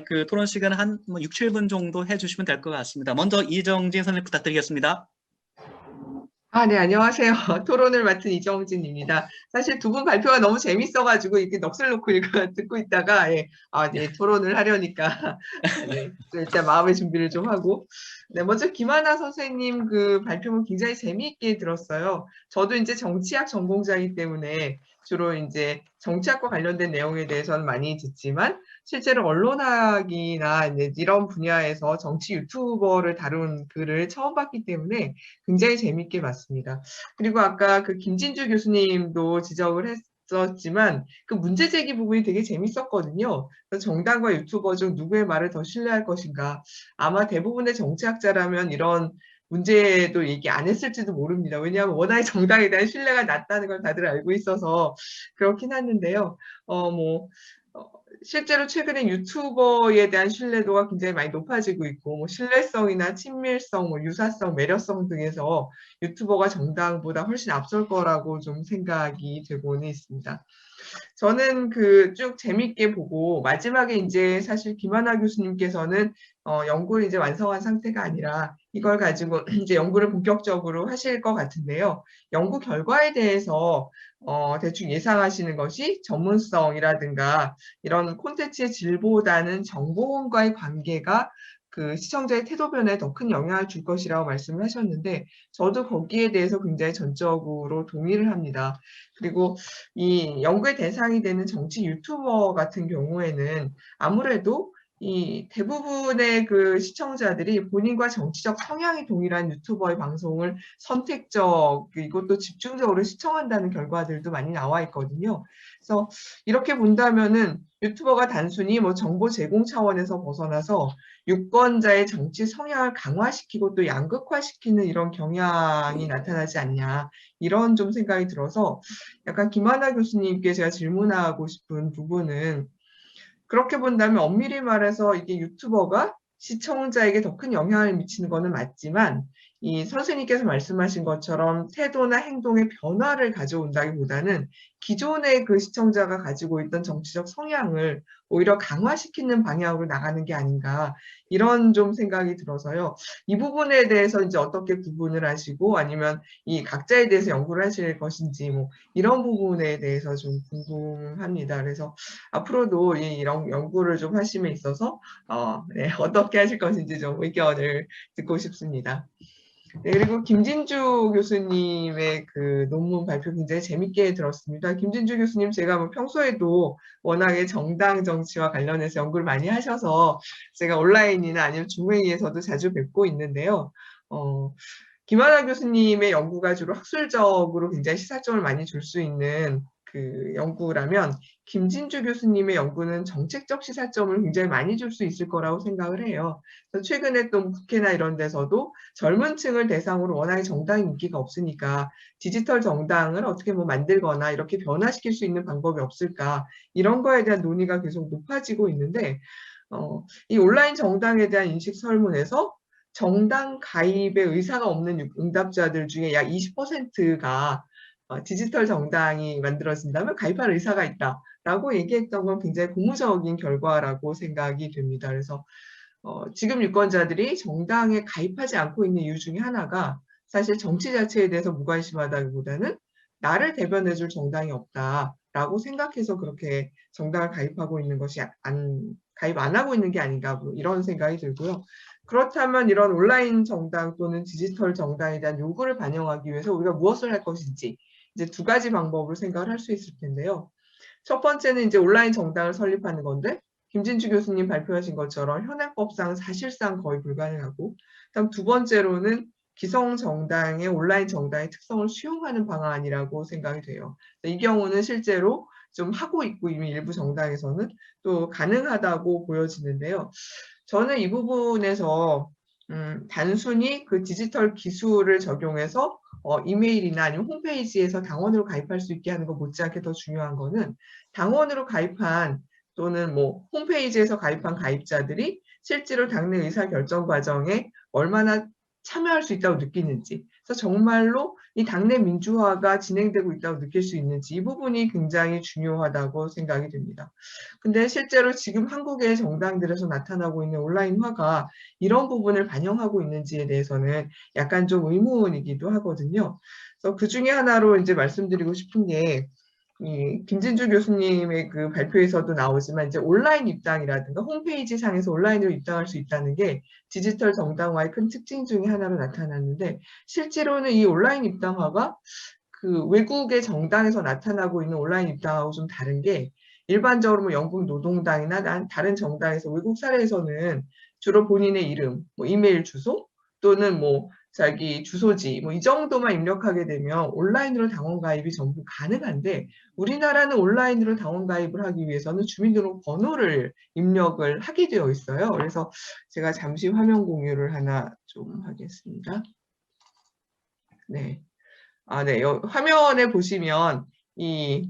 그 토론 시간 한 6, 7분 정도 해주시면 될 것 같습니다. 먼저 이정진 선생님 부탁드리겠습니다. 네, 안녕하세요. 토론을 맡은 이정진입니다. 사실 두 분 발표가 너무 재밌어가지고 이렇게 넋을 놓고 듣고 있다가 토론을 하려니까 일단 마음의 준비를 좀 하고 먼저 김하나 선생님 그 발표는 굉장히 재미있게 들었어요. 저도 이제 정치학 전공자이기 때문에 주로 이제 정치학과 관련된 내용에 대해서는 많이 듣지만 실제로 언론학이나 이런 분야에서 정치 유튜버를 다룬 글을 처음 봤기 때문에 굉장히 재미있게 봤습니다. 그리고 아까 그 김진주 교수님도 지적을 했었지만 그 문제 제기 부분이 되게 재밌었거든요. 그래서 정당과 유튜버 중 누구의 말을 더 신뢰할 것인가. 아마 대부분의 정치학자라면 이런 문제도 얘기 안 했을지도 모릅니다. 왜냐하면 워낙에 정당에 대한 신뢰가 낮다는 걸 다들 알고 있어서 그렇긴 하는데요. 실제로 최근에 유튜버에 대한 신뢰도가 굉장히 많이 높아지고 있고 신뢰성이나 친밀성, 유사성, 매력성 등에서 유튜버가 정당보다 훨씬 앞설 거라고 좀 생각이 되고는 있습니다. 저는 쭉 재밌게 보고 마지막에 이제 사실 김하나 교수님께서는 연구를 이제 완성한 상태가 아니라 이걸 가지고 이제 연구를 본격적으로 하실 것 같은데요. 연구 결과에 대해서 대충 예상하시는 것이 전문성이라든가 이런 콘텐츠의 질보다는 정보원과의 관계가 그 시청자의 태도 변화에 더 큰 영향을 줄 것이라고 말씀을 하셨는데 저도 거기에 대해서 굉장히 전적으로 동의를 합니다. 그리고 이 연구의 대상이 되는 정치 유튜버 같은 경우에는 아무래도 이 대부분의 그 시청자들이 본인과 정치적 성향이 동일한 유튜버의 방송을 선택적, 또 집중적으로 시청한다는 결과들도 많이 나와 있거든요. 그래서 이렇게 본다면은 유튜버가 단순히 정보 제공 차원에서 벗어나서 유권자의 정치 성향을 강화시키고 또 양극화시키는 이런 경향이 나타나지 않냐, 이런 좀 생각이 들어서 약간 김하나 교수님께 제가 질문하고 싶은 부분은 그렇게 본다면 엄밀히 말해서 이게 유튜버가 시청자에게 더 큰 영향을 미치는 것은 맞지만 이 선생님께서 말씀하신 것처럼 태도나 행동의 변화를 가져온다기보다는 기존의 그 시청자가 가지고 있던 정치적 성향을 오히려 강화시키는 방향으로 나가는 게 아닌가, 이런 좀 생각이 들어서요. 이 부분에 대해서 이제 어떻게 구분을 하시고 아니면 이 각자에 대해서 연구를 하실 것인지 이런 부분에 대해서 좀 궁금합니다. 그래서 앞으로도 이런 연구를 좀 하심에 있어서 어떻게 하실 것인지 좀 의견을 듣고 싶습니다. 네, 그리고 김진주 교수님의 그 논문 발표 굉장히 재밌게 들었습니다. 김진주 교수님 제가 뭐 평소에도 워낙에 정당 정치와 관련해서 연구를 많이 하셔서 제가 온라인이나 아니면 줌회의에서도 자주 뵙고 있는데요. 김하나 교수님의 연구가 주로 학술적으로 굉장히 시사점을 많이 줄 수 있는 그 연구라면 김진주 교수님의 연구는 정책적 시사점을 굉장히 많이 줄 수 있을 거라고 생각을 해요. 그래서 최근에 또 국회나 이런 데서도 젊은 층을 대상으로 워낙에 정당 인기가 없으니까 디지털 정당을 어떻게 뭐 만들거나 이렇게 변화시킬 수 있는 방법이 없을까, 이런 거에 대한 논의가 계속 높아지고 있는데 이 온라인 정당에 대한 인식 설문에서 정당 가입에 의사가 없는 응답자들 중에 약 20%가 디지털 정당이 만들어진다면 가입할 의사가 있다라고 얘기했던 건 굉장히 고무적인 결과라고 생각이 됩니다. 그래서 지금 유권자들이 정당에 가입하지 않고 있는 이유 중에 하나가 사실 정치 자체에 대해서 무관심하다기보다는 나를 대변해줄 정당이 없다라고 생각해서 그렇게 정당을 가입하고 있는 것이 가입 안 하고 있는 게 아닌가, 뭐 이런 생각이 들고요. 그렇다면 이런 온라인 정당 또는 디지털 정당에 대한 요구를 반영하기 위해서 우리가 무엇을 할 것인지 이제 두 가지 방법으로 생각을 할 수 있을 텐데요. 첫 번째는 이제 온라인 정당을 설립하는 건데 김진주 교수님 발표하신 것처럼 현행법상 사실상 거의 불가능하고, 그다음 두 번째로는 기성 정당의 온라인 정당의 특성을 수용하는 방안이라고 생각이 돼요. 이 경우는 실제로 좀 하고 있고 이미 일부 정당에서는 또 가능하다고 보여지는데요. 저는 이 부분에서 단순히 그 디지털 기술을 적용해서 이메일이나 아니면 홈페이지에서 당원으로 가입할 수 있게 하는 것 못지않게 더 중요한 거는 당원으로 가입한 또는 뭐 홈페이지에서 가입한 가입자들이 실제로 당내 의사결정 과정에 얼마나 참여할 수 있다고 느끼는지, 그래서 정말로 이 당내 민주화가 진행되고 있다고 느낄 수 있는지, 이 부분이 굉장히 중요하다고 생각이 됩니다. 근데 실제로 지금 한국의 정당들에서 나타나고 있는 온라인화가 이런 부분을 반영하고 있는지에 대해서는 약간 좀 의문이기도 하거든요. 그래서 그 중에 하나로 이제 말씀드리고 싶은 게 이 김진주 교수님의 그 발표에서도 나오지만 이제 온라인 입당이라든가 홈페이지 상에서 온라인으로 입당할 수 있다는 게 디지털 정당화의 큰 특징 중에 하나로 나타났는데, 실제로는 이 온라인 입당화가 그 외국의 정당에서 나타나고 있는 온라인 입당하고 좀 다른 게, 일반적으로 뭐 영국 노동당이나 다른 정당에서 외국 사례에서는 주로 본인의 이름, 뭐 이메일 주소 또는 뭐 자기 주소지 뭐 이 정도만 입력하게 되면 온라인으로 당원 가입이 전부 가능한데, 우리나라는 온라인으로 당원 가입을 하기 위해서는 주민등록번호를 입력을 하게 되어 있어요. 그래서 제가 잠시 화면 공유를 하나 좀 하겠습니다. 네. 네. 화면에 보시면 이게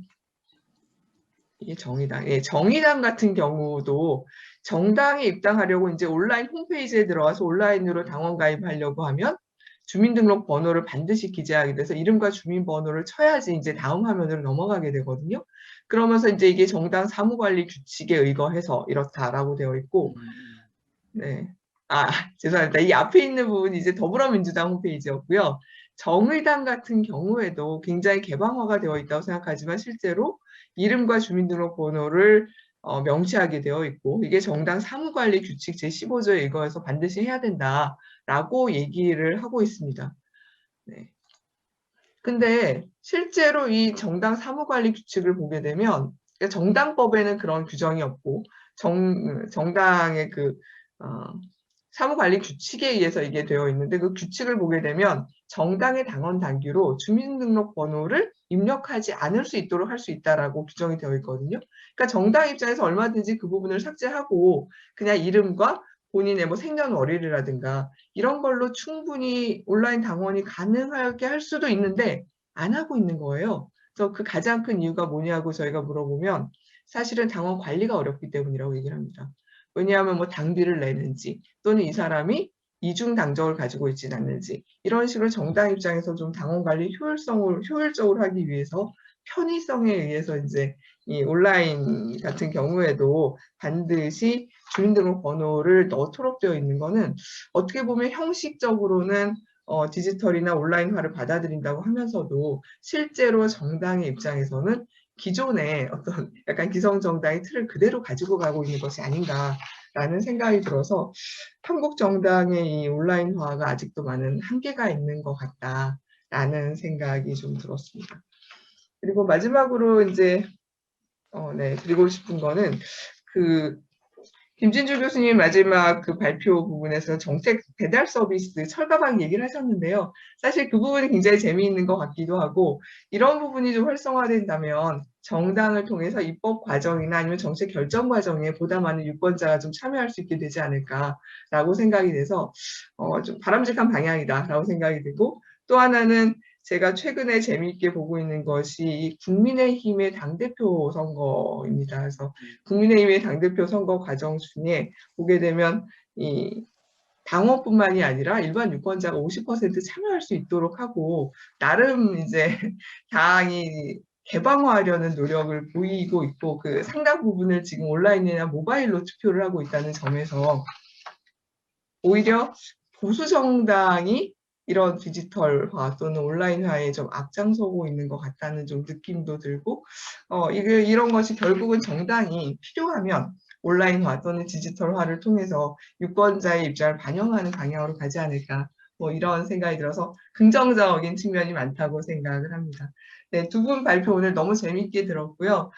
정의당. 예, 정의당 같은 경우도 정당에 입당하려고 이제 온라인 홈페이지에 들어가서 온라인으로 당원 가입하려고 하면 주민등록번호를 반드시 기재하게 돼서 이름과 주민번호를 쳐야지 이제 다음 화면으로 넘어가게 되거든요. 그러면서 이제 이게 정당 사무관리 규칙에 의거해서 이렇다라고 되어 있고, 네. 죄송합니다. 이 앞에 있는 부분이 이제 더불어민주당 홈페이지였고요. 정의당 같은 경우에도 굉장히 개방화가 되어 있다고 생각하지만 실제로 이름과 주민등록번호를 명시하게 되어 있고, 이게 정당 사무관리 규칙 제15조에 의거해서 반드시 해야 된다라고 얘기를 하고 있습니다. 네. 근데 실제로 이 정당 사무관리 규칙을 보게 되면 정당법에는 그런 규정이 없고 정당의 그 사무관리 규칙에 의해서 이게 되어 있는데, 그 규칙을 보게 되면 정당의 당원 당규로 주민등록번호를 입력하지 않을 수 있도록 할 수 있다라고 규정이 되어 있거든요. 그러니까 정당 입장에서 얼마든지 그 부분을 삭제하고 그냥 이름과 본인의 뭐 생년월일이라든가 이런 걸로 충분히 온라인 당원이 가능하게 할 수도 있는데 안 하고 있는 거예요. 그래서 그 가장 큰 이유가 뭐냐고 저희가 물어보면 사실은 당원 관리가 어렵기 때문이라고 얘기를 합니다. 왜냐하면 뭐 당비를 내는지 또는 이 사람이 이중 당적을 가지고 있지는 않는지, 이런 식으로 정당 입장에서 좀 당원 관리 효율적으로 하기 위해서 편의성에 의해서 이제 이 온라인 같은 경우에도 반드시 주민등록번호를 넣도록 되어 있는 거는 어떻게 보면 형식적으로는 디지털이나 온라인화를 받아들인다고 하면서도 실제로 정당의 입장에서는 기존의 어떤 약간 기성정당의 틀을 그대로 가지고 가고 있는 것이 아닌가 라는 생각이 들어서 한국 정당의 이 온라인화가 아직도 많은 한계가 있는 것 같다라는 생각이 좀 들었습니다. 그리고 마지막으로 이제 드리고 싶은 거는 김진주 교수님 마지막 그 발표 부분에서 정책 배달 서비스 철가방 얘기를 하셨는데요. 사실 그 부분이 굉장히 재미있는 것 같기도 하고 이런 부분이 좀 활성화된다면 정당을 통해서 입법 과정이나 아니면 정책 결정 과정에 보다 많은 유권자가 좀 참여할 수 있게 되지 않을까라고 생각이 돼서 좀 바람직한 방향이다라고 생각이 되고 또 하나는 제가 최근에 재미있게 보고 있는 것이 국민의힘의 당대표 선거입니다. 그래서 국민의힘의 당대표 선거 과정 중에 보게 되면 이 당원뿐만이 아니라 일반 유권자가 50% 참여할 수 있도록 하고 나름 이제 당이 개방화하려는 노력을 보이고 있고 그 상당 부분을 지금 온라인이나 모바일로 투표를 하고 있다는 점에서 오히려 보수 정당이 이런 디지털화 또는 온라인화에 좀 앞장서고 있는 것 같다는 좀 느낌도 들고 이런 것이 결국은 정당이 필요하면 온라인화 또는 디지털화를 통해서 유권자의 입장을 반영하는 방향으로 가지 않을까 이런 생각이 들어서 긍정적인 측면이 많다고 생각을 합니다. 네, 두 분 발표 오늘 너무 재밌게 들었고요.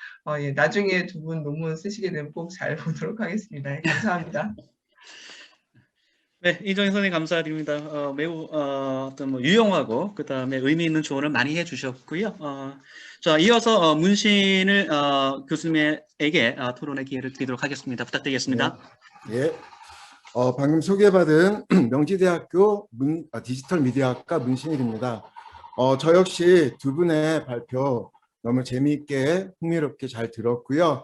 나중에 두 분 논문 쓰시게 되면 꼭 잘 보도록 하겠습니다. 네, 감사합니다. 네, 이정희 선생님 감사드립니다. 매우 어떤 뭐 유용하고 그 다음에 의미 있는 조언을 많이 해주셨고요. 자, 이어서 문신을 교수님에게 토론의 기회를 드리도록 하겠습니다. 부탁드리겠습니다. 예. 방금 소개받은 명지대학교 디지털 미디어학과 문신일입니다. 저 역시 두 분의 발표 너무 재미있게 흥미롭게 잘 들었고요.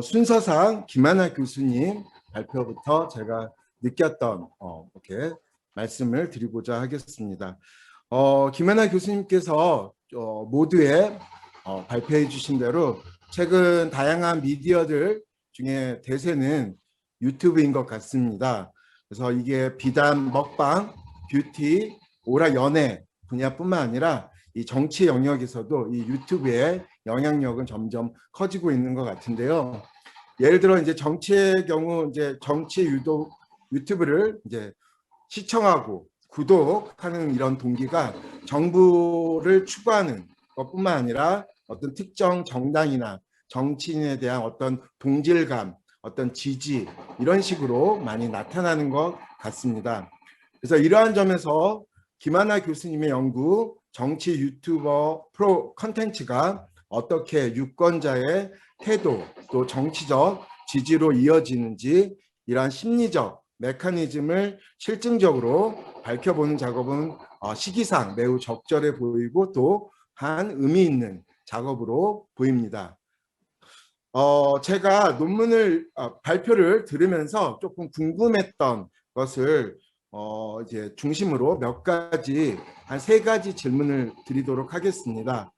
순서상 김하나 교수님 발표부터 제가 느꼈던 이렇게 말씀을 드리고자 하겠습니다. 김하나 교수님께서 모두에 발표해 주신 대로 최근 다양한 미디어들 중에 대세는 유튜브인 것 같습니다. 그래서 이게 비단 먹방, 뷰티, 오락 연애 분야뿐만 아니라 이 정치 영역에서도 이 유튜브의 영향력은 점점 커지고 있는 것 같은데요. 예를 들어 이제 정치의 경우 이제 정치 유튜브를 이제 시청하고 구독하는 이런 동기가 정부를 추구하는 것뿐만 아니라 어떤 특정 정당이나 정치인에 대한 어떤 동질감, 어떤 지지 이런 식으로 많이 나타나는 것 같습니다. 그래서 이러한 점에서 김하나 교수님의 연구 정치 유튜버 프로 컨텐츠가 어떻게 유권자의 태도 또 정치적 지지로 이어지는지 이러한 심리적 메커니즘을 실증적으로 밝혀보는 작업은 시기상 매우 적절해 보이고 또 한 의미 있는 작업으로 보입니다. 제가 논문을 발표를 들으면서 조금 궁금했던 것을 이제 중심으로 몇 가지 한 3가지 질문을 드리도록 하겠습니다.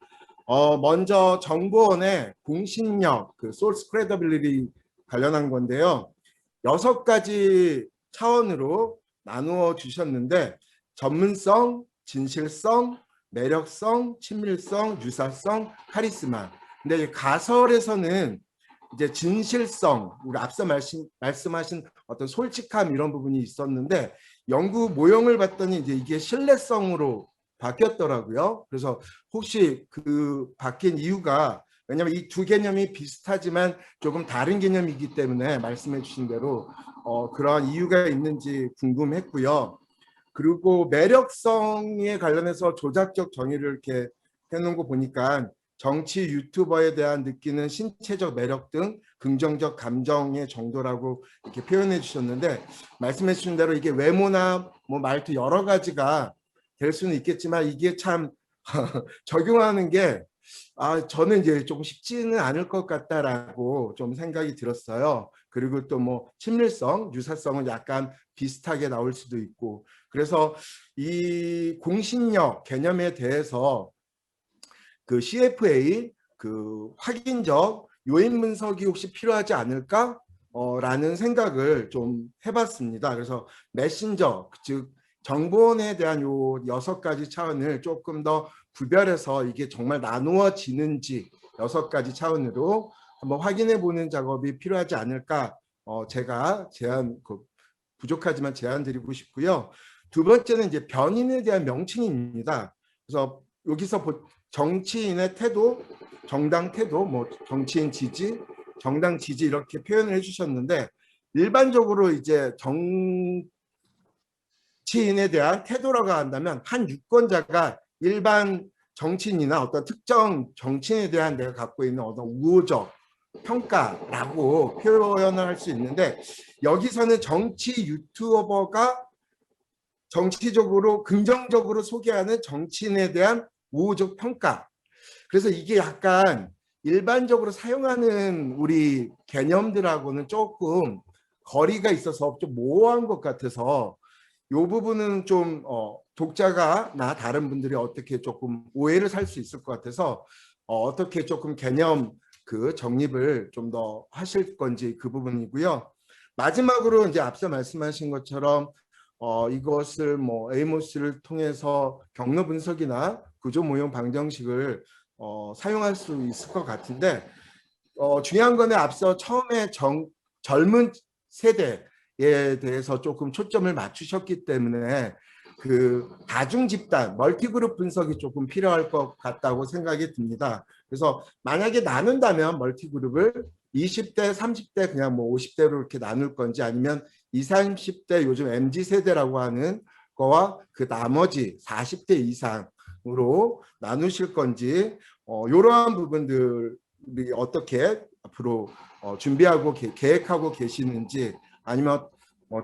먼저 정보원의 공신력, 그 소스 크레더빌리티 관련한 건데요. 6가지 차원으로 나누어 주셨는데 전문성, 진실성, 매력성, 친밀성, 유사성, 카리스마. 근데 가설에서는 이제 진실성, 우리 앞서 말씀하신 어떤 솔직함 이런 부분이 있었는데 연구 모형을 봤더니 이제 이게 신뢰성으로 바뀌었더라고요. 그래서 혹시 그 바뀐 이유가 왜냐하면 이 두 개념이 비슷하지만 조금 다른 개념이기 때문에 말씀해 주신 대로 그러한 이유가 있는지 궁금했고요. 그리고 매력성에 관련해서 조작적 정의를 이렇게 해놓은 거 보니까 정치 유튜버에 대한 느끼는 신체적 매력 등 긍정적 감정의 정도라고 이렇게 표현해 주셨는데 말씀해 주신 대로 이게 외모나 뭐 말투 여러 가지가 될 수는 있겠지만 이게 참 적용하는 게 저는 이제 조금 쉽지는 않을 것 같다라고 좀 생각이 들었어요. 그리고 또 뭐 친밀성, 유사성은 약간 비슷하게 나올 수도 있고 그래서 이 공신력 개념에 대해서 그 CFA 그 확인적 요인 분석이 혹시 필요하지 않을까? 라는 생각을 좀 해봤습니다. 그래서 메신저, 즉 정보원에 대한 요 6가지 차원을 조금 더 구별해서 이게 정말 나누어지는지 6가지 차원으로 한번 확인해 보는 작업이 필요하지 않을까 제가 부족하지만 제안 드리고 싶고요. 두 번째는 이제 변인에 대한 명칭입니다. 그래서 여기서 정치인의 태도, 정당 태도, 뭐 정치인 지지, 정당 지지 이렇게 표현을 해주셨는데 일반적으로 이제 정치인에 대한 태도라고 한다면 한 유권자가 일반 정치인이나 어떤 특정 정치인에 대한 내가 갖고 있는 어떤 우호적 평가라고 표현을 할 수 있는데 여기서는 정치 유튜버가 정치적으로 긍정적으로 소개하는 정치인에 대한 우호적 평가. 그래서 이게 약간 일반적으로 사용하는 우리 개념들하고는 조금 거리가 있어서 좀 모호한 것 같아서 이 부분은 좀 독자가나 다른 분들이 어떻게 조금 오해를 살 수 있을 것 같아서 어떻게 조금 개념 정립을 좀 더 하실 건지 그 부분이고요. 마지막으로 이제 앞서 말씀하신 것처럼 이것을 뭐 에이모스를 통해서 경로 분석이나 구조 모형 방정식을 사용할 수 있을 것 같은데 중요한 거는 앞서 처음에 젊은 세대에 대해서 조금 초점을 맞추셨기 때문에 다중 집단, 멀티그룹 분석이 조금 필요할 것 같다고 생각이 듭니다. 그래서 만약에 나눈다면 멀티그룹을 20대, 30대 그냥 뭐 50대로 이렇게 나눌 건지 아니면 20, 30대 요즘 MZ세대라고 하는 거와 그 나머지 40대 이상으로 나누실 건지 이러한 부분들이 어떻게 앞으로 준비하고 계획하고 계시는지 아니면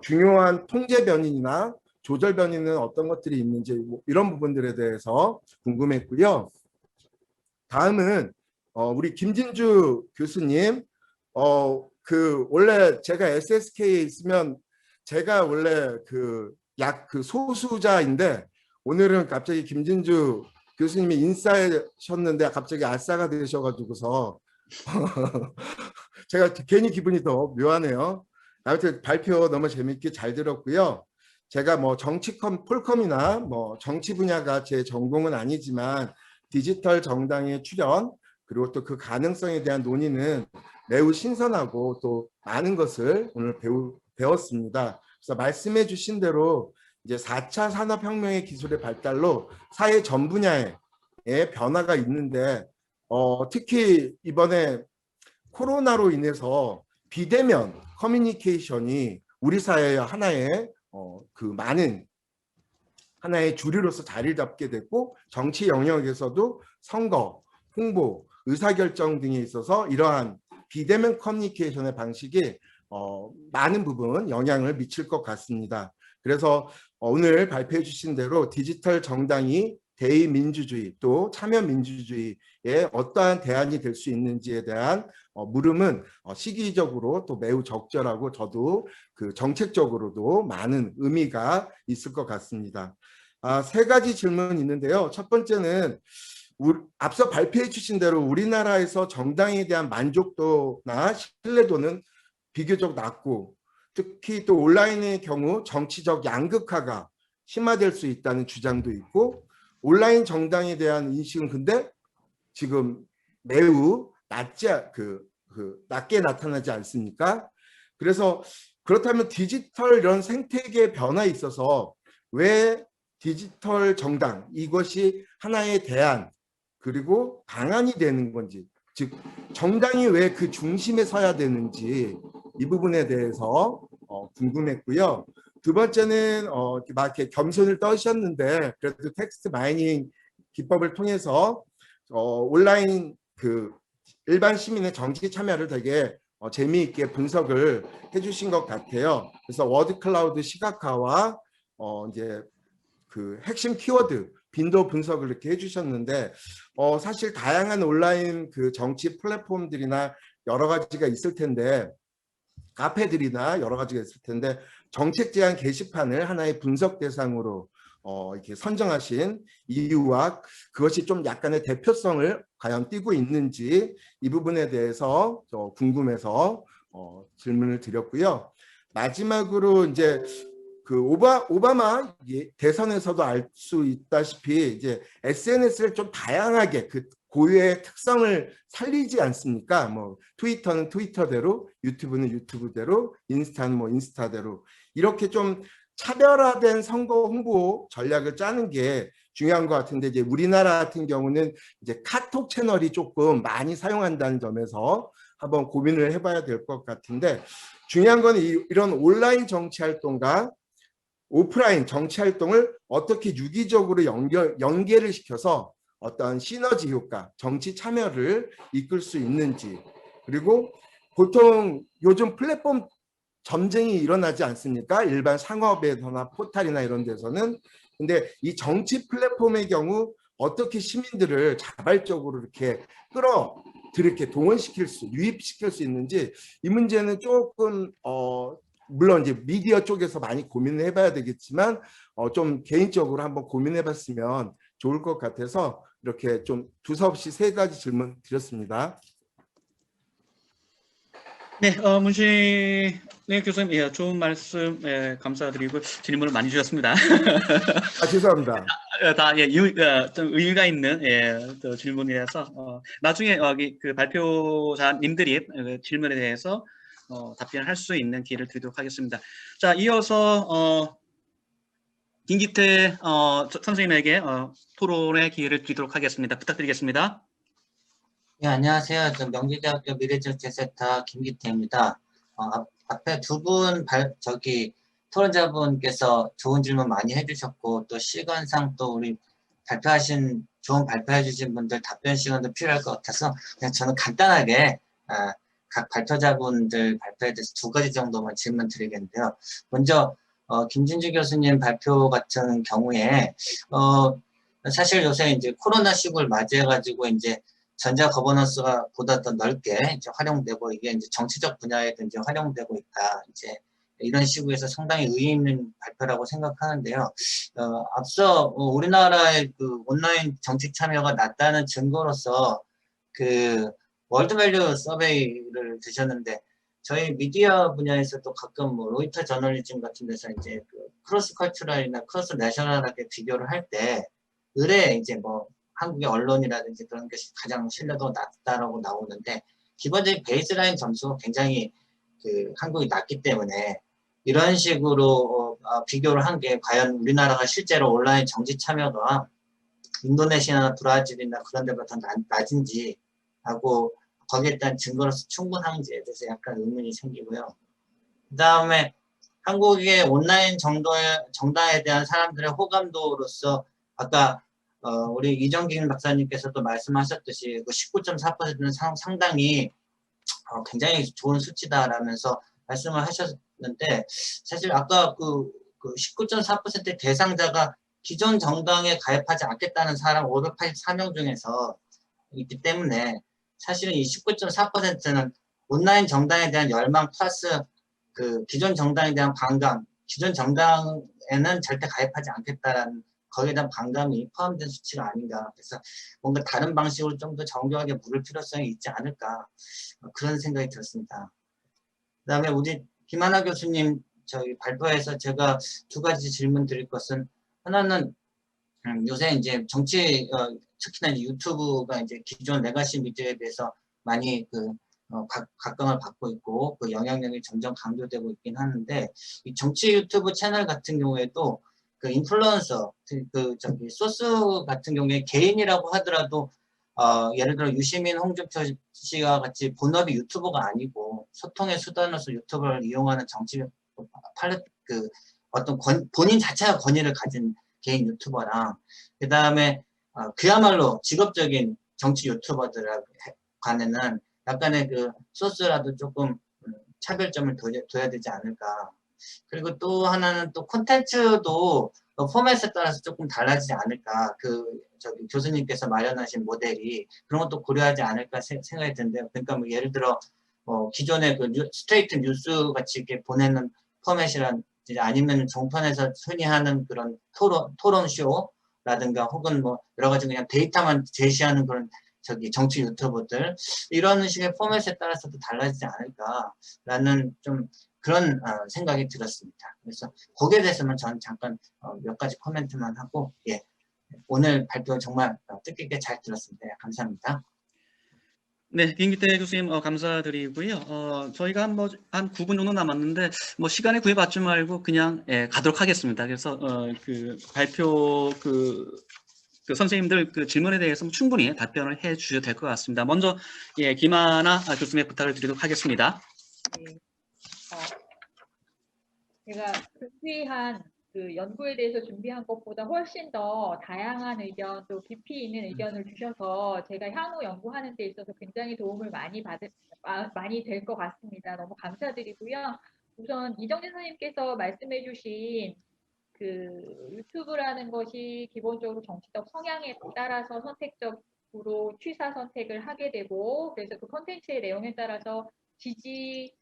중요한 통제 변인이나 조절 변인은 어떤 것들이 있는지 뭐 이런 부분들에 대해서 궁금했고요. 다음은 우리 김진주 교수님 원래 제가 SSK에 있으면 제가 원래 소수자인데 오늘은 갑자기 김진주 교수님이 인싸하셨는데 갑자기 아싸가 되셔가지고서 제가 괜히 기분이 더 묘하네요. 아무튼 발표 너무 재밌게 잘 들었고요. 제가 뭐 폴컴이나 뭐 정치 분야가 제 전공은 아니지만 디지털 정당의 출현 그리고 또 그 가능성에 대한 논의는 매우 신선하고 또 많은 것을 오늘 배웠습니다. 그래서 말씀해 주신 대로 이제 4차 산업혁명의 기술의 발달로 사회 전 분야에 변화가 있는데 특히 이번에 코로나로 인해서 비대면 커뮤니케이션이 우리 사회의 하나의 많은 하나의 주류로서 자리를 잡게 됐고 정치 영역에서도 선거, 홍보, 의사결정 등에 있어서 이러한 비대면 커뮤니케이션의 방식이 많은 부분 영향을 미칠 것 같습니다. 그래서 오늘 발표해 주신 대로 디지털 정당이 대의민주주의 또 참여민주주의에 어떠한 대안이 될 수 있는지에 대한 물음은 시기적으로 또 매우 적절하고 저도 정책적으로도 많은 의미가 있을 것 같습니다. 세 가지 질문이 있는데요. 첫 번째는 앞서 발표해 주신 대로 우리나라에서 정당에 대한 만족도나 신뢰도는 비교적 낮고 특히 또 온라인의 경우 정치적 양극화가 심화될 수 있다는 주장도 있고 온라인 정당에 대한 인식은 근데 지금 매우 낮게 나타나지 않습니까? 그래서 그렇다면 디지털 이런 생태계의 변화에 있어서 왜 디지털 정당 이것이 하나의 대안 그리고 방안이 되는 건지 즉 정당이 왜 그 중심에 서야 되는지 이 부분에 대해서 궁금했고요. 두 번째는 막 이렇게 겸손을 떠셨는데 그래도 텍스트 마이닝 기법을 통해서 온라인 일반 시민의 정치 참여를 되게 재미있게 분석을 해주신 것 같아요. 그래서 워드 클라우드 시각화와 이제 핵심 키워드 빈도 분석을 이렇게 해주셨는데 사실 다양한 온라인 정치 플랫폼들이나 여러 가지가 있을 텐데 카페들이나 여러 가지가 있을 텐데 정책 제안 게시판을 하나의 분석 대상으로 이렇게 선정하신 이유와 그것이 좀 약간의 대표성을 과연 띠고 있는지 이 부분에 대해서 궁금해서 질문을 드렸고요. 마지막으로 이제 그 오바마 대선에서도 알 수 있다시피 이제 SNS를 좀 다양하게 그 고유의 특성을 살리지 않습니까? 뭐 트위터는 트위터대로, 유튜브는 유튜브대로, 인스타는 뭐 인스타대로 이렇게 좀 차별화된 선거 홍보 전략을 짜는 게 중요한 것 같은데 이제 우리나라 같은 경우는 이제 카톡 채널이 조금 많이 사용한다는 점에서 한번 고민을 해봐야 될 것 같은데 중요한 건 이런 온라인 정치 활동과 오프라인 정치 활동을 어떻게 유기적으로 연계를 시켜서 어떤 시너지 효과, 정치 참여를 이끌 수 있는지 그리고 보통 요즘 플랫폼 점쟁이 일어나지 않습니까? 일반 상업에서나 포탈이나 이런 데서는. 근데 이 정치 플랫폼의 경우 어떻게 시민들을 자발적으로 이렇게 이렇게 동원시킬 유입시킬 수 있는지 이 문제는 조금 물론 이제 미디어 쪽에서 많이 고민을 해봐야 되겠지만 좀 개인적으로 한번 고민해봤으면 좋을 것 같아서 이렇게 좀 두서없이 3가지 질문 드렸습니다. 네, 문신의 교수님, 예, 좋은 말씀 감사드리고 질문을 많이 주셨습니다. 죄송합니다. 다 예, 좀 의미가 있는 또 질문이라서 나중에 그 발표자님들이 질문에 대해서 답변할 수 있는 기회를 드리도록 하겠습니다. 자, 이어서 김기태 선생님에게 토론의 기회를 드리도록 하겠습니다. 부탁드리겠습니다. 네, 안녕하세요. 저 명지대학교 미래지역재센터 김기태입니다. 앞에 두 분 토론자분께서 좋은 질문 많이 해주셨고 또 시간상 또 우리 좋은 발표해 주신 분들 답변 시간도 필요할 것 같아서 그냥 저는 간단하게 각 발표자분들 발표에 대해서 2가지 정도만 질문 드리겠는데요. 먼저 김진주 교수님 발표 같은 경우에 사실 요새 이제 코로나 시국을 맞이해가지고 이제 전자 거버넌스가 보다 더 넓게 이제 활용되고 이게 이제 정치적 분야에도 이제 활용되고 있다. 이제 이런 시국에서 상당히 의의 있는 발표라고 생각하는데요. 앞서 우리나라의 그 온라인 정치 참여가 낮다는 증거로서 그 월드밸류 서베이를 드셨는데 저희 미디어 분야에서도 가끔 뭐 로이터 저널리즘 같은 데서 이제 그 크로스 컬처럴이나 크로스 내셔널하게 비교를 할 때 의뢰 이제 뭐 한국의 언론이라든지 그런 것이 가장 신뢰도가 낮다라고 나오는데 기본적인 베이스라인 점수가 굉장히 그 한국이 낮기 때문에 이런 식으로 비교를 한 게 과연 우리나라가 실제로 온라인 정치 참여가 인도네시아나 브라질이나 그런 데보다 더 낮은지 하고 거기에 대한 증거로서 충분한지에 대해서 약간 의문이 생기고요. 그 다음에 한국의 온라인 정당에 대한 사람들의 호감도로서 아까 우리 이정긴 박사님께서도 말씀하셨듯이 그 19.4%는 상당히 굉장히 좋은 수치다라면서 말씀을 하셨는데 사실 아까 그 19.4%의 대상자가 기존 정당에 가입하지 않겠다는 사람 584명 중에서 있기 때문에 사실은 이 19.4%는 온라인 정당에 대한 열망 플러스 그 기존 정당에 대한 반감, 기존 정당에는 절대 가입하지 않겠다라는 거기에 대한 반감이 포함된 수치가 아닌가. 그래서 뭔가 다른 방식으로 좀 더 정교하게 물을 필요성이 있지 않을까. 그런 생각이 들었습니다. 그 다음에 우리 김하나 교수님 저희 발표에서 제가 2가지 질문 드릴 것은 하나는 요새 이제 정치 특히나 이제 유튜브가 이제 기존 레가시 미디어에 대해서 많이 각광을 받고 있고 그 영향력이 점점 강조되고 있긴 하는데 이 정치 유튜브 채널 같은 경우에도 그 인플루언서 소스 같은 경우에 개인이라고 하더라도 예를 들어 유시민, 홍준표 씨와 같이 본업이 유튜버가 아니고 소통의 수단으로서 유튜브를 이용하는 정치 어떤 본인 자체가 권위를 가진 개인 유튜버랑 그 다음에 그야말로 직업적인 정치 유튜버들 간에는 약간의 그 소스라도 조금 차별점을 둬야 되지 않을까. 그리고 또 하나는 또 콘텐츠도 포맷에 따라서 조금 달라지지 않을까. 교수님께서 마련하신 모델이 그런 것도 고려하지 않을까 생각이 드는데요. 그러니까 뭐 예를 들어 기존의 그 스트레이트 뉴스 같이 이렇게 보내는 포맷이란 아니면 종편에서 흔히 하는 그런 토론쇼라든가 혹은 뭐 여러 가지 그냥 데이터만 제시하는 그런 정치 유튜버들 이런 식의 포맷에 따라서도 달라지지 않을까라는 좀 그런 생각이 들었습니다. 그래서 거기에 대해서만 저는 잠깐 몇 가지 코멘트만 하고, 예, 오늘 발표 정말 뜻깊게 잘 들었습니다. 예, 감사합니다. 네, 김기태 교수님 감사드리고요. 저희가 한 9분 정도 남았는데 시간에 구애받지 말고 그냥 가도록 하겠습니다. 그래서 그 발표 그 선생님들 그 질문에 대해서 충분히 답변을 해 주셔도 될 것 같습니다. 먼저 김하나 교수님의 부탁을 드리도록 하겠습니다. 네. 제가 준비한 그 연구에 대해서 준비한 것보다 훨씬 더 다양한 의견, 또 깊이 있는 의견을 주셔서 제가 향후 연구하는 데 있어서 굉장히 도움을 많이 될 것 같습니다. 너무 감사드리고요. 우선 이정진 선생님께서 말씀해 주신 그 유튜브라는 것이 기본적으로 정치적 성향에 따라서 선택적으로 취사 선택을 하게 되고, 그래서 그 콘텐츠의 내용에 따라서 지지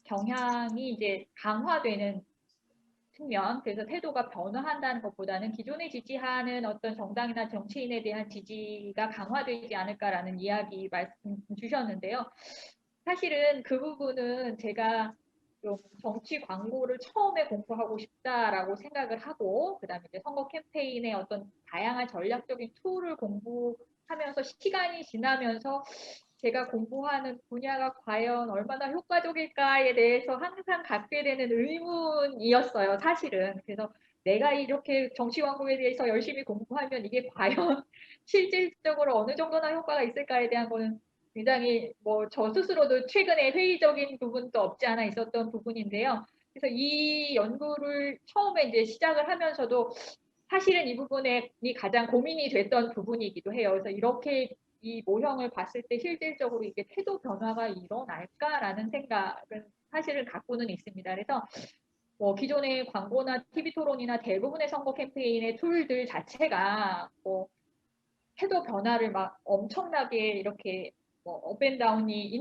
경향이 이제 강화되는 측면, 그래서 태도가 변화한다는 것보다는 기존에 지지하는 어떤 정당이나 정치인에 대한 지지가 강화되지 않을까라는 이야기 말씀 주셨는데요. 사실은 그 부분은 제가 좀 정치 광고를 처음에 공부하고 싶다라고 생각을 하고, 그다음에 이제 선거 캠페인의 어떤 다양한 전략적인 툴을 공부하면서 시간이 지나면서 제가 공부하는 분야가 과연 얼마나 효과적일까에 대해서 항상 갖게 되는 의문이었어요, 사실은. 그래서 내가 이렇게 정치 광고에 대해서 열심히 공부하면 이게 과연 실질적으로 어느 정도나 효과가 있을까에 대한 거는 굉장히 저 스스로도 최근에 회의적인 부분도 없지 않아 있었던 부분인데요. 그래서 이 연구를 처음에 이제 시작을 하면서도 사실은 이 부분이 가장 고민이 됐던 부분이기도 해요. 그래서 이렇게 이 모형을 봤을 때 실질적으로 이게 태도 변화가 일어날까라는 생각은 사실은 갖고는 있습니다. 그래서 기존의 광고나 TV 토론이나 대부분의 선거 캠페인의 툴들 자체가 태도 변화를 막 엄청나게 이렇게 업앤다운이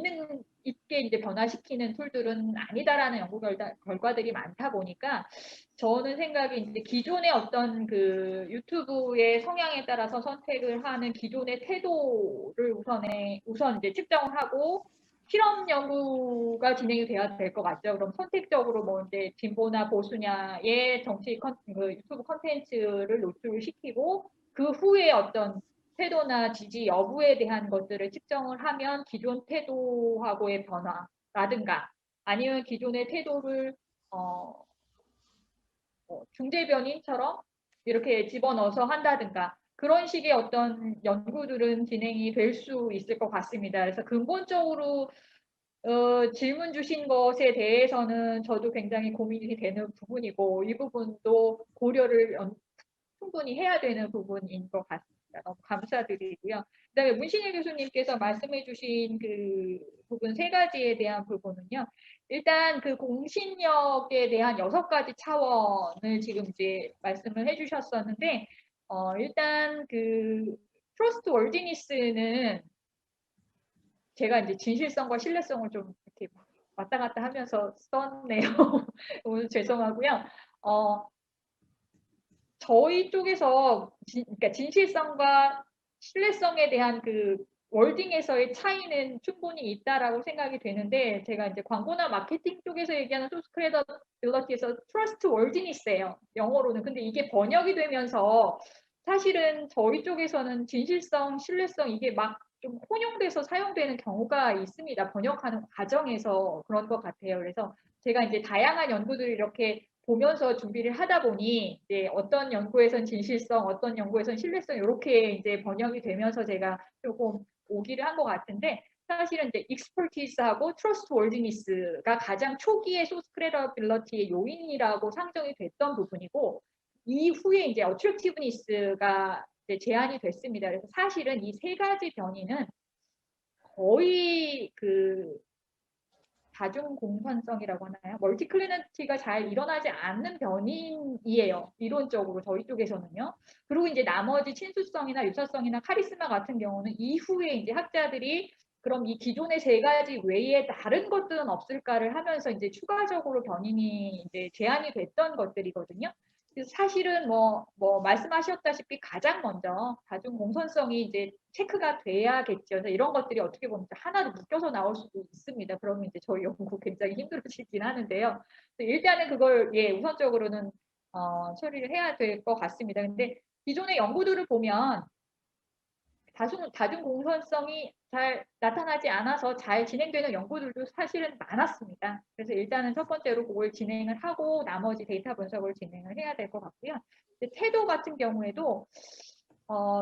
있게 이제 변화시키는 툴들은 아니다라는 연구 결과들이 많다 보니까 저는 생각이 이제 기존의 어떤 그 유튜브의 성향에 따라서 선택을 하는 기존의 태도를 우선 이제 측정을 하고 실험 연구가 진행이 돼야 될 것 같죠. 그럼 선택적으로 이제 진보나 보수냐의 정치 유튜브 콘텐츠를 노출시키고 그 후에 어떤 태도나 지지 여부에 대한 것들을 측정을 하면 기존 태도하고의 변화라든가 아니면 기존의 태도를 중재변인처럼 이렇게 집어넣어서 한다든가 그런 식의 어떤 연구들은 진행이 될 수 있을 것 같습니다. 그래서 근본적으로 질문 주신 것에 대해서는 저도 굉장히 고민이 되는 부분이고 이 부분도 고려를 충분히 해야 되는 부분인 것 같습니다. 너무 감사드리고요. 그다음에 문신일 교수님께서 말씀해 주신 그 부분 3가지에 대한 부분은요. 일단 그 공신력에 대한 6가지 차원을 지금 이제 말씀을 해주셨었는데 일단 그 트러스트 월디니스는 제가 이제 진실성과 신뢰성을 좀 이렇게 왔다 갔다 하면서 썼네요. 오늘 죄송하고요. 저희 쪽에서 그러니까 진실성과 신뢰성에 대한 그 월딩에서의 차이는 충분히 있다라고 생각이 되는데 제가 이제 광고나 마케팅 쪽에서 얘기하는 소스 크레더빌리티에서 트러스트 월디니스예요. 영어로는. 근데 이게 번역이 되면서 사실은 저희 쪽에서는 진실성, 신뢰성 이게 막 좀 혼용돼서 사용되는 경우가 있습니다. 번역하는 과정에서 그런 것 같아요. 그래서 제가 이제 다양한 연구들을 이렇게 보면서 준비를 하다 보니 이제 어떤 연구에선 진실성, 어떤 연구에선 신뢰성 이렇게 이제 번역이 되면서 제가 조금 오기를 한 것 같은데 사실은 이제 expertise하고 trustworthiness가 가장 초기의 source credibility의 요인이라고 상정이 됐던 부분이고 이후에 이제 attractiveness가 이제 제한이 됐습니다. 그래서 사실은 이 3가지 변이는 거의 그 다중 공산성이라고 하나요? 멀티클리너티가 잘 일어나지 않는 변이에요. 이론적으로 저희 쪽에서는요. 그리고 이제 나머지 친수성이나 유사성이나 카리스마 같은 경우는 이후에 이제 학자들이 그럼 이 기존의 3가지 외에 다른 것들은 없을까를 하면서 이제 추가적으로 변인이 이제 제한이 됐던 것들이거든요. 그래서 사실은 말씀하셨다시피 가장 먼저 다중 공선성이 이제 체크가 돼야겠죠. 그래서 이런 것들이 어떻게 보면 하나로 묶여서 나올 수도 있습니다. 그러면 이제 저희 연구 굉장히 힘들어지긴 하는데요. 일단은 그걸 우선적으로는 처리를 해야 될 것 같습니다. 근데 기존의 연구들을 보면 다중 공선성이 잘 나타나지 않아서 잘 진행되는 연구들도 사실은 많았습니다. 그래서 일단은 첫 번째로 그걸 진행을 하고 나머지 데이터 분석을 진행을 해야 될 것 같고요. 태도 같은 경우에도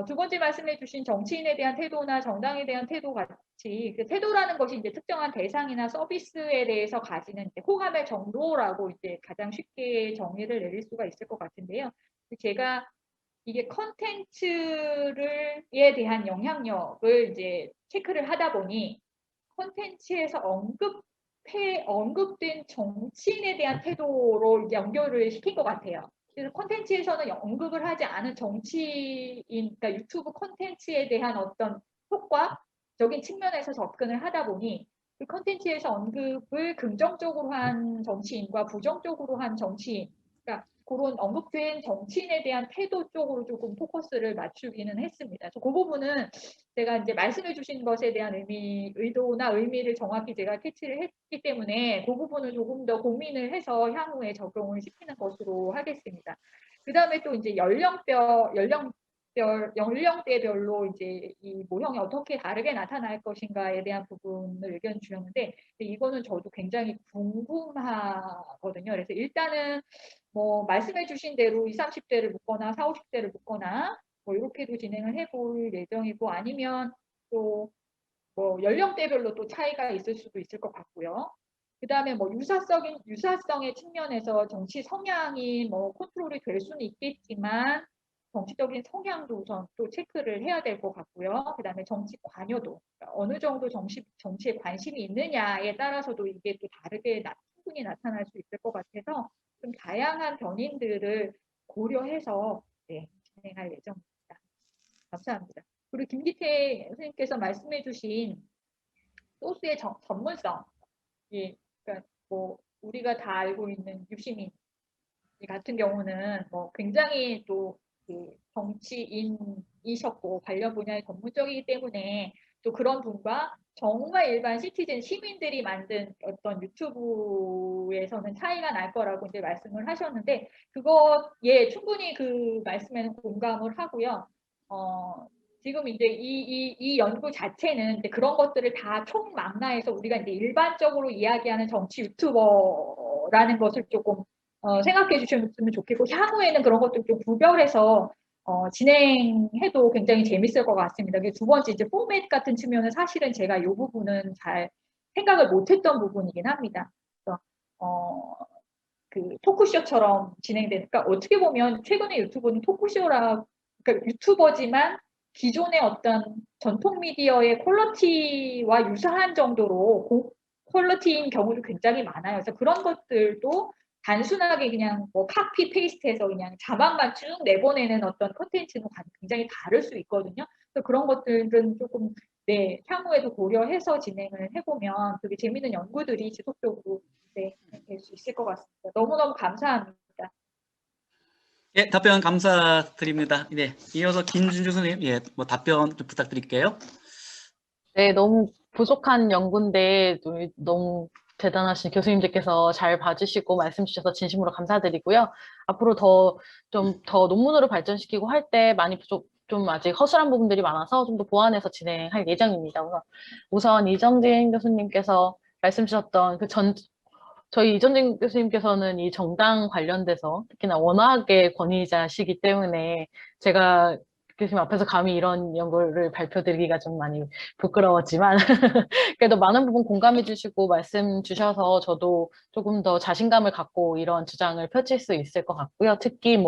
두 번째 말씀해 주신 정치인에 대한 태도나 정당에 대한 태도 같이 그 태도라는 것이 이제 특정한 대상이나 서비스에 대해서 가지는 이제 호감의 정도라고 이제 가장 쉽게 정의를 내릴 수가 있을 것 같은데요. 제가 이게 컨텐츠에 대한 영향력을 이제 체크를 하다 보니 컨텐츠에서 언급된 정치인에 대한 태도로 연결을 시킨 것 같아요. 그래서 컨텐츠에서는 언급을 하지 않은 정치인, 그러니까 유튜브 컨텐츠에 대한 어떤 효과적인 측면에서 접근을 하다 보니 그 컨텐츠에서 언급을 긍정적으로 한 정치인과 부정적으로 한 정치인, 그러니까 그런 언급된 정치인에 대한 태도 쪽으로 조금 포커스를 맞추기는 했습니다. 그래서 그 부분은 제가 이제 말씀해 주신 것에 대한 의도나 의미를 정확히 제가 캐치를 했기 때문에 그 부분을 조금 더 고민을 해서 향후에 적용을 시키는 것으로 하겠습니다. 그 다음에 또 이제 연령대별로 이제 이 모형이 어떻게 다르게 나타날 것인가에 대한 부분을 의견 주셨는데 이거는 저도 굉장히 궁금하거든요. 그래서 일단은 말씀해 주신 대로 20, 30대를 묶거나 40, 50대를 묶거나 이렇게도 진행을 해볼 예정이고 아니면 또 연령대별로 또 차이가 있을 수도 있을 것 같고요. 그 다음에 유사성의 측면에서 정치 성향이 컨트롤이 될 수는 있겠지만 정치적인 성향도 우선 또 체크를 해야 될 것 같고요. 그 다음에 정치 관여도, 그러니까 어느 정도 정치에 관심이 있느냐에 따라서도 이게 또 다르게 충분히 나타날 수 있을 것 같아서 좀 다양한 견인들을 고려해서 진행할 예정입니다. 감사합니다. 그리고 김기태 선생님께서 말씀해 주신 소스의 전문성, 그러니까 우리가 다 알고 있는 유시민 같은 경우는 굉장히 또 정치인이셨고 관련 분야의 전문적이기 때문에 또 그런 분과 정말 일반 시티즌 시민들이 만든 어떤 유튜브에서는 차이가 날 거라고 이제 말씀을 하셨는데 충분히 그 말씀에는 공감을 하고요. 지금 이제 이 연구 자체는 이제 그런 것들을 다 총망라해서 우리가 이제 일반적으로 이야기하는 정치 유튜버라는 것을 조금 생각해 주셨으면 좋겠고 향후에는 그런 것들 좀 구별해서 진행해도 굉장히 재밌을 것 같습니다. 두 번째 이제 포맷 같은 측면은 사실은 제가 이 부분은 잘 생각을 못했던 부분이긴 합니다. 그래서 그 토크쇼처럼 진행되니까 어떻게 보면 최근에 유튜브는 그러니까 유튜버지만 기존의 어떤 전통 미디어의 퀄리티와 유사한 정도로 퀄리티인 경우도 굉장히 많아요. 그래서 그런 것들도 단순하게 그냥 카피 페이스트해서 그냥 자막만 쭉 내보내는 어떤 콘텐츠는 굉장히 다를 수 있거든요. 그래서 그런 것들은 조금 향후에도 고려해서 진행을 해보면 되게 재미있는 연구들이 지속적으로 될 수 있을 것 같습니다. 너무너무 감사합니다. 예, 답변 감사드립니다. 네, 이어서 김준주 선생님, 답변 좀 부탁드릴게요. 네, 너무 부족한 연구인데 너무 대단하신 교수님들께서 잘 봐주시고 말씀 주셔서 진심으로 감사드리고요. 앞으로 좀 더 논문으로 발전시키고 할 때 많이 좀 아직 허술한 부분들이 많아서 좀 더 보완해서 진행할 예정입니다. 우선 이정진 교수님께서 말씀 주셨던 저희 이정진 교수님께서는 이 정당 관련돼서 특히나 워낙에 권위자시기 때문에 제가 교수님 앞에서 감히 이런 연구를 발표드리기가 좀 많이 부끄러웠지만 그래도 많은 부분 공감해 주시고 말씀 주셔서 저도 조금 더 자신감을 갖고 이런 주장을 펼칠 수 있을 것 같고요. 특히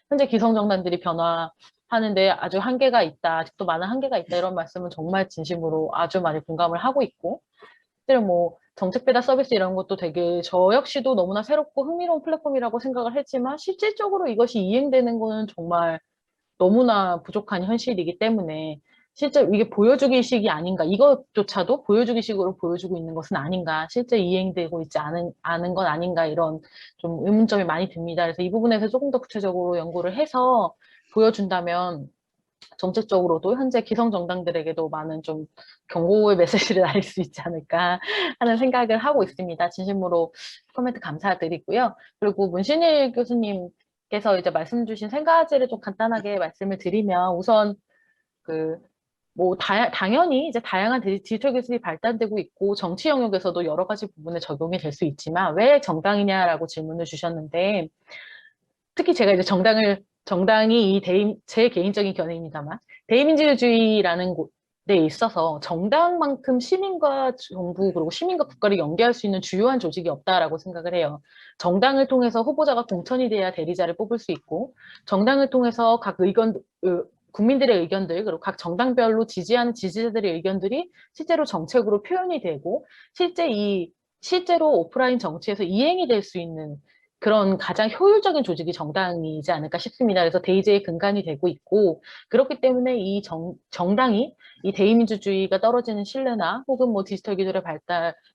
현재 기성정당들이 변화하는데 아주 한계가 있다, 아직도 많은 한계가 있다 이런 말씀은 정말 진심으로 아주 많이 공감을 하고 있고 실제로 정책 배달 서비스 이런 것도 되게 저 역시도 너무나 새롭고 흥미로운 플랫폼이라고 생각을 했지만 실질적으로 이것이 이행되는 거는 정말 너무나 부족한 현실이기 때문에 실제 이게 보여주기식이 아닌가, 이것조차도 보여주기식으로 보여주고 있는 것은 아닌가, 실제 이행되고 있지 않은 건 아닌가, 이런 좀 의문점이 많이 듭니다. 그래서 이 부분에서 조금 더 구체적으로 연구를 해서 보여준다면 정책적으로도 현재 기성 정당들에게도 많은 좀 경고의 메시지를 날릴 수 있지 않을까 하는 생각을 하고 있습니다. 진심으로 코멘트 감사드리고요. 그리고 문신일 교수님께서 이제 말씀 주신 세 가지를 좀 간단하게 말씀을 드리면, 우선 당연히 이제 다양한 디지털 기술이 발달되고 있고 정치 영역에서도 여러 가지 부분에 적용이 될 수 있지만 왜 정당이냐라고 질문을 주셨는데, 특히 제가 이제 정당이 제 개인적인 견해입니다만, 대의민주주의라는 곳에 있어서 정당만큼 시민과 정부 그리고 시민과 국가를 연계할 수 있는 주요한 조직이 없다라고 생각을 해요. 정당을 통해서 후보자가 공천이 돼야 대리자를 뽑을 수 있고, 정당을 통해서 국민들의 의견들, 그리고 각 정당별로 지지하는 지지자들의 의견들이 실제로 정책으로 표현이 되고, 실제로 오프라인 정치에서 이행이 될 수 있는 그런 가장 효율적인 조직이 정당이지 않을까 싶습니다. 그래서 대의제의 근간이 되고 있고, 그렇기 때문에 이 정당이 이 대의민주주의가 떨어지는 신뢰나 혹은 뭐 디지털 기술의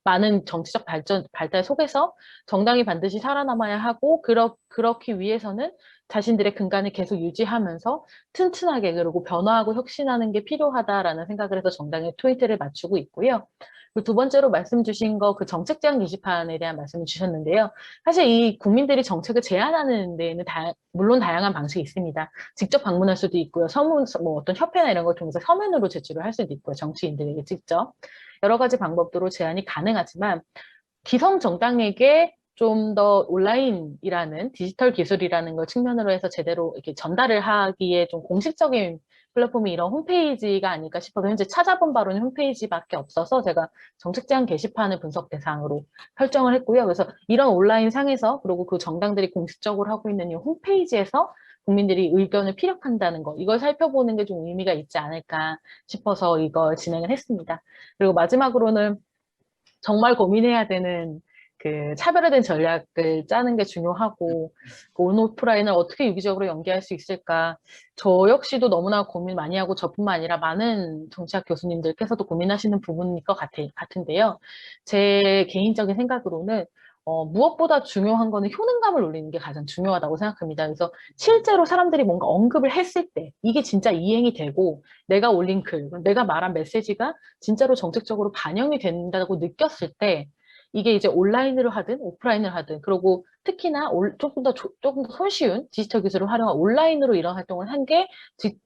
많은 정치적 발달 속에서 정당이 반드시 살아남아야 하고, 그렇기 위해서는 자신들의 근간을 계속 유지하면서 튼튼하게, 그리고 변화하고 혁신하는 게 필요하다라는 생각을 해서 정당에 포인트를 맞추고 있고요. 그리고 두 번째로 말씀 주신 거, 그 정책 제안 게시판에 대한 말씀을 주셨는데요. 사실 이 국민들이 정책을 제안하는 데에는 물론 다양한 방식이 있습니다. 직접 방문할 수도 있고요. 어떤 협회나 이런 걸 통해서 서면으로 제출을 할 수도 있고요. 정치인들에게 직접. 여러 가지 방법으로 제안이 가능하지만, 기성 정당에게 좀 더 온라인이라는 디지털 기술이라는 걸 측면으로 해서 제대로 이렇게 전달을 하기에 좀 공식적인 플랫폼이 이런 홈페이지가 아닐까 싶어서, 현재 찾아본 바로는 홈페이지밖에 없어서 제가 정책 제안 게시판을 분석 대상으로 설정을 했고요. 그래서 이런 온라인 상에서, 그리고 그 정당들이 공식적으로 하고 있는 이 홈페이지에서 국민들이 의견을 피력한다는 거, 이걸 살펴보는 게 좀 의미가 있지 않을까 싶어서 이걸 진행을 했습니다. 그리고 마지막으로는 정말 고민해야 되는 그 차별화된 전략을 짜는 게 중요하고, 그 온오프라인을 어떻게 유기적으로 연계할 수 있을까. 저 역시도 너무나 고민 많이 하고, 저뿐만 아니라 많은 정치학 교수님들께서도 고민하시는 부분일 것 같은데요. 제 개인적인 생각으로는 무엇보다 중요한 거는 효능감을 올리는 게 가장 중요하다고 생각합니다. 그래서 실제로 사람들이 뭔가 언급을 했을 때 이게 진짜 이행이 되고, 내가 올린 글, 내가 말한 메시지가 진짜로 정책적으로 반영이 된다고 느꼈을 때, 이게 이제 온라인으로 하든 오프라인으로 하든, 그리고 특히나 조금 더 손쉬운 디지털 기술을 활용한 온라인으로 이런 활동을 한 게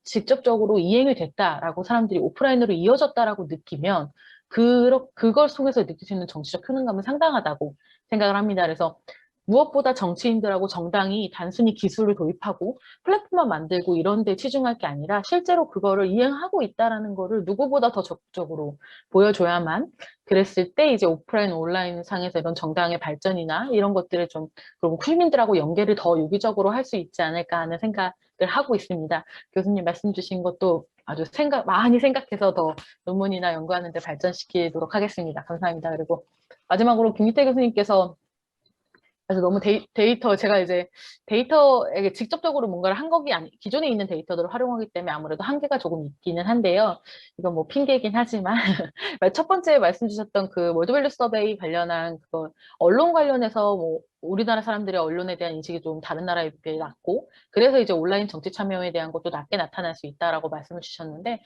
직접적으로 이행이 됐다라고 사람들이 오프라인으로 이어졌다라고 느끼면, 그걸 통해서 느낄 수 있는 정치적 효능감은 상당하다고 생각을 합니다. 그래서 무엇보다 정치인들하고 정당이 단순히 기술을 도입하고 플랫폼만 만들고 이런 데 치중할 게 아니라, 실제로 그거를 이행하고 있다라는 거를 누구보다 더 적극적으로 보여줘야만, 그랬을 때 이제 오프라인, 온라인 상에서 이런 정당의 발전이나 이런 것들을 좀, 그리고 시민들하고 연계를 더 유기적으로 할 수 있지 않을까 하는 생각을 하고 있습니다. 교수님 말씀 주신 것도 아주 많이 생각해서 더 논문이나 연구하는 데 발전시키도록 하겠습니다. 감사합니다. 그리고 마지막으로 김기태 교수님께서, 그래서 너무 제가 이제 데이터에게 직접적으로 뭔가를 한 것이 기존에 있는 데이터들을 활용하기 때문에 아무래도 한계가 조금 있기는 한데요. 이건 뭐 핑계이긴 하지만, 첫 번째 말씀 주셨던 그 월드밸류 서베이 관련한 그거, 언론 관련해서 뭐 우리나라 사람들의 언론에 대한 인식이 좀 다른 나라에 비해 낮고, 그래서 이제 온라인 정치 참여에 대한 것도 낮게 나타날 수 있다라고 말씀을 주셨는데,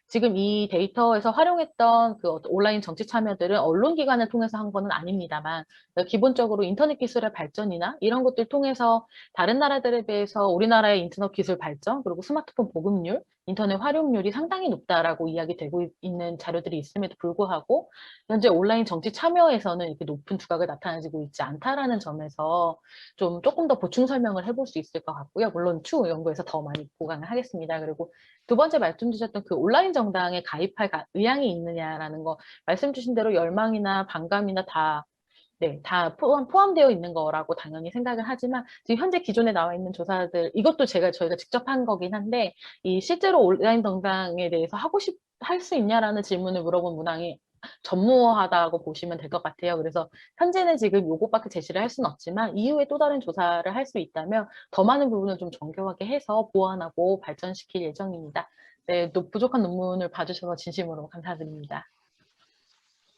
지금 이 데이터에서 활용했던 그 온라인 정치 참여들은 언론기관을 통해서 한 거는 아닙니다만, 기본적으로 인터넷 기술의 발전이나 이런 것들 통해서 다른 나라들에 비해서 우리나라의 인터넷 기술 발전, 그리고 스마트폰 보급률, 인터넷 활용률이 상당히 높다라고 이야기되고 있는 자료들이 있음에도 불구하고, 현재 온라인 정치 참여에서는 이렇게 높은 두각을 나타내고 있지 않다라는 점에서 조금 더 보충 설명을 해볼 수 있을 것 같고요. 물론 추후 연구에서 더 많이 보강을 하겠습니다. 그리고 두 번째 말씀 주셨던 그 온라인 정당에 가입할 의향이 있느냐라는 거, 말씀 주신 대로 열망이나 반감이나 다 포함되어 있는 거라고 당연히 생각을 하지만, 지금 현재 기존에 나와 있는 조사들, 이것도 저희가 직접 한 거긴 한데, 이 실제로 온라인 정당에 대해서 할 수 있냐라는 질문을 물어본 문항이 전무하다고 보시면 될 것 같아요. 그래서 현재는 지금 요것밖에 제시를 할 수는 없지만, 이후에 또 다른 조사를 할 수 있다면 더 많은 부분을 좀 정교하게 해서 보완하고 발전시킬 예정입니다. 네, 부족한 논문을 봐주셔서 진심으로 감사드립니다.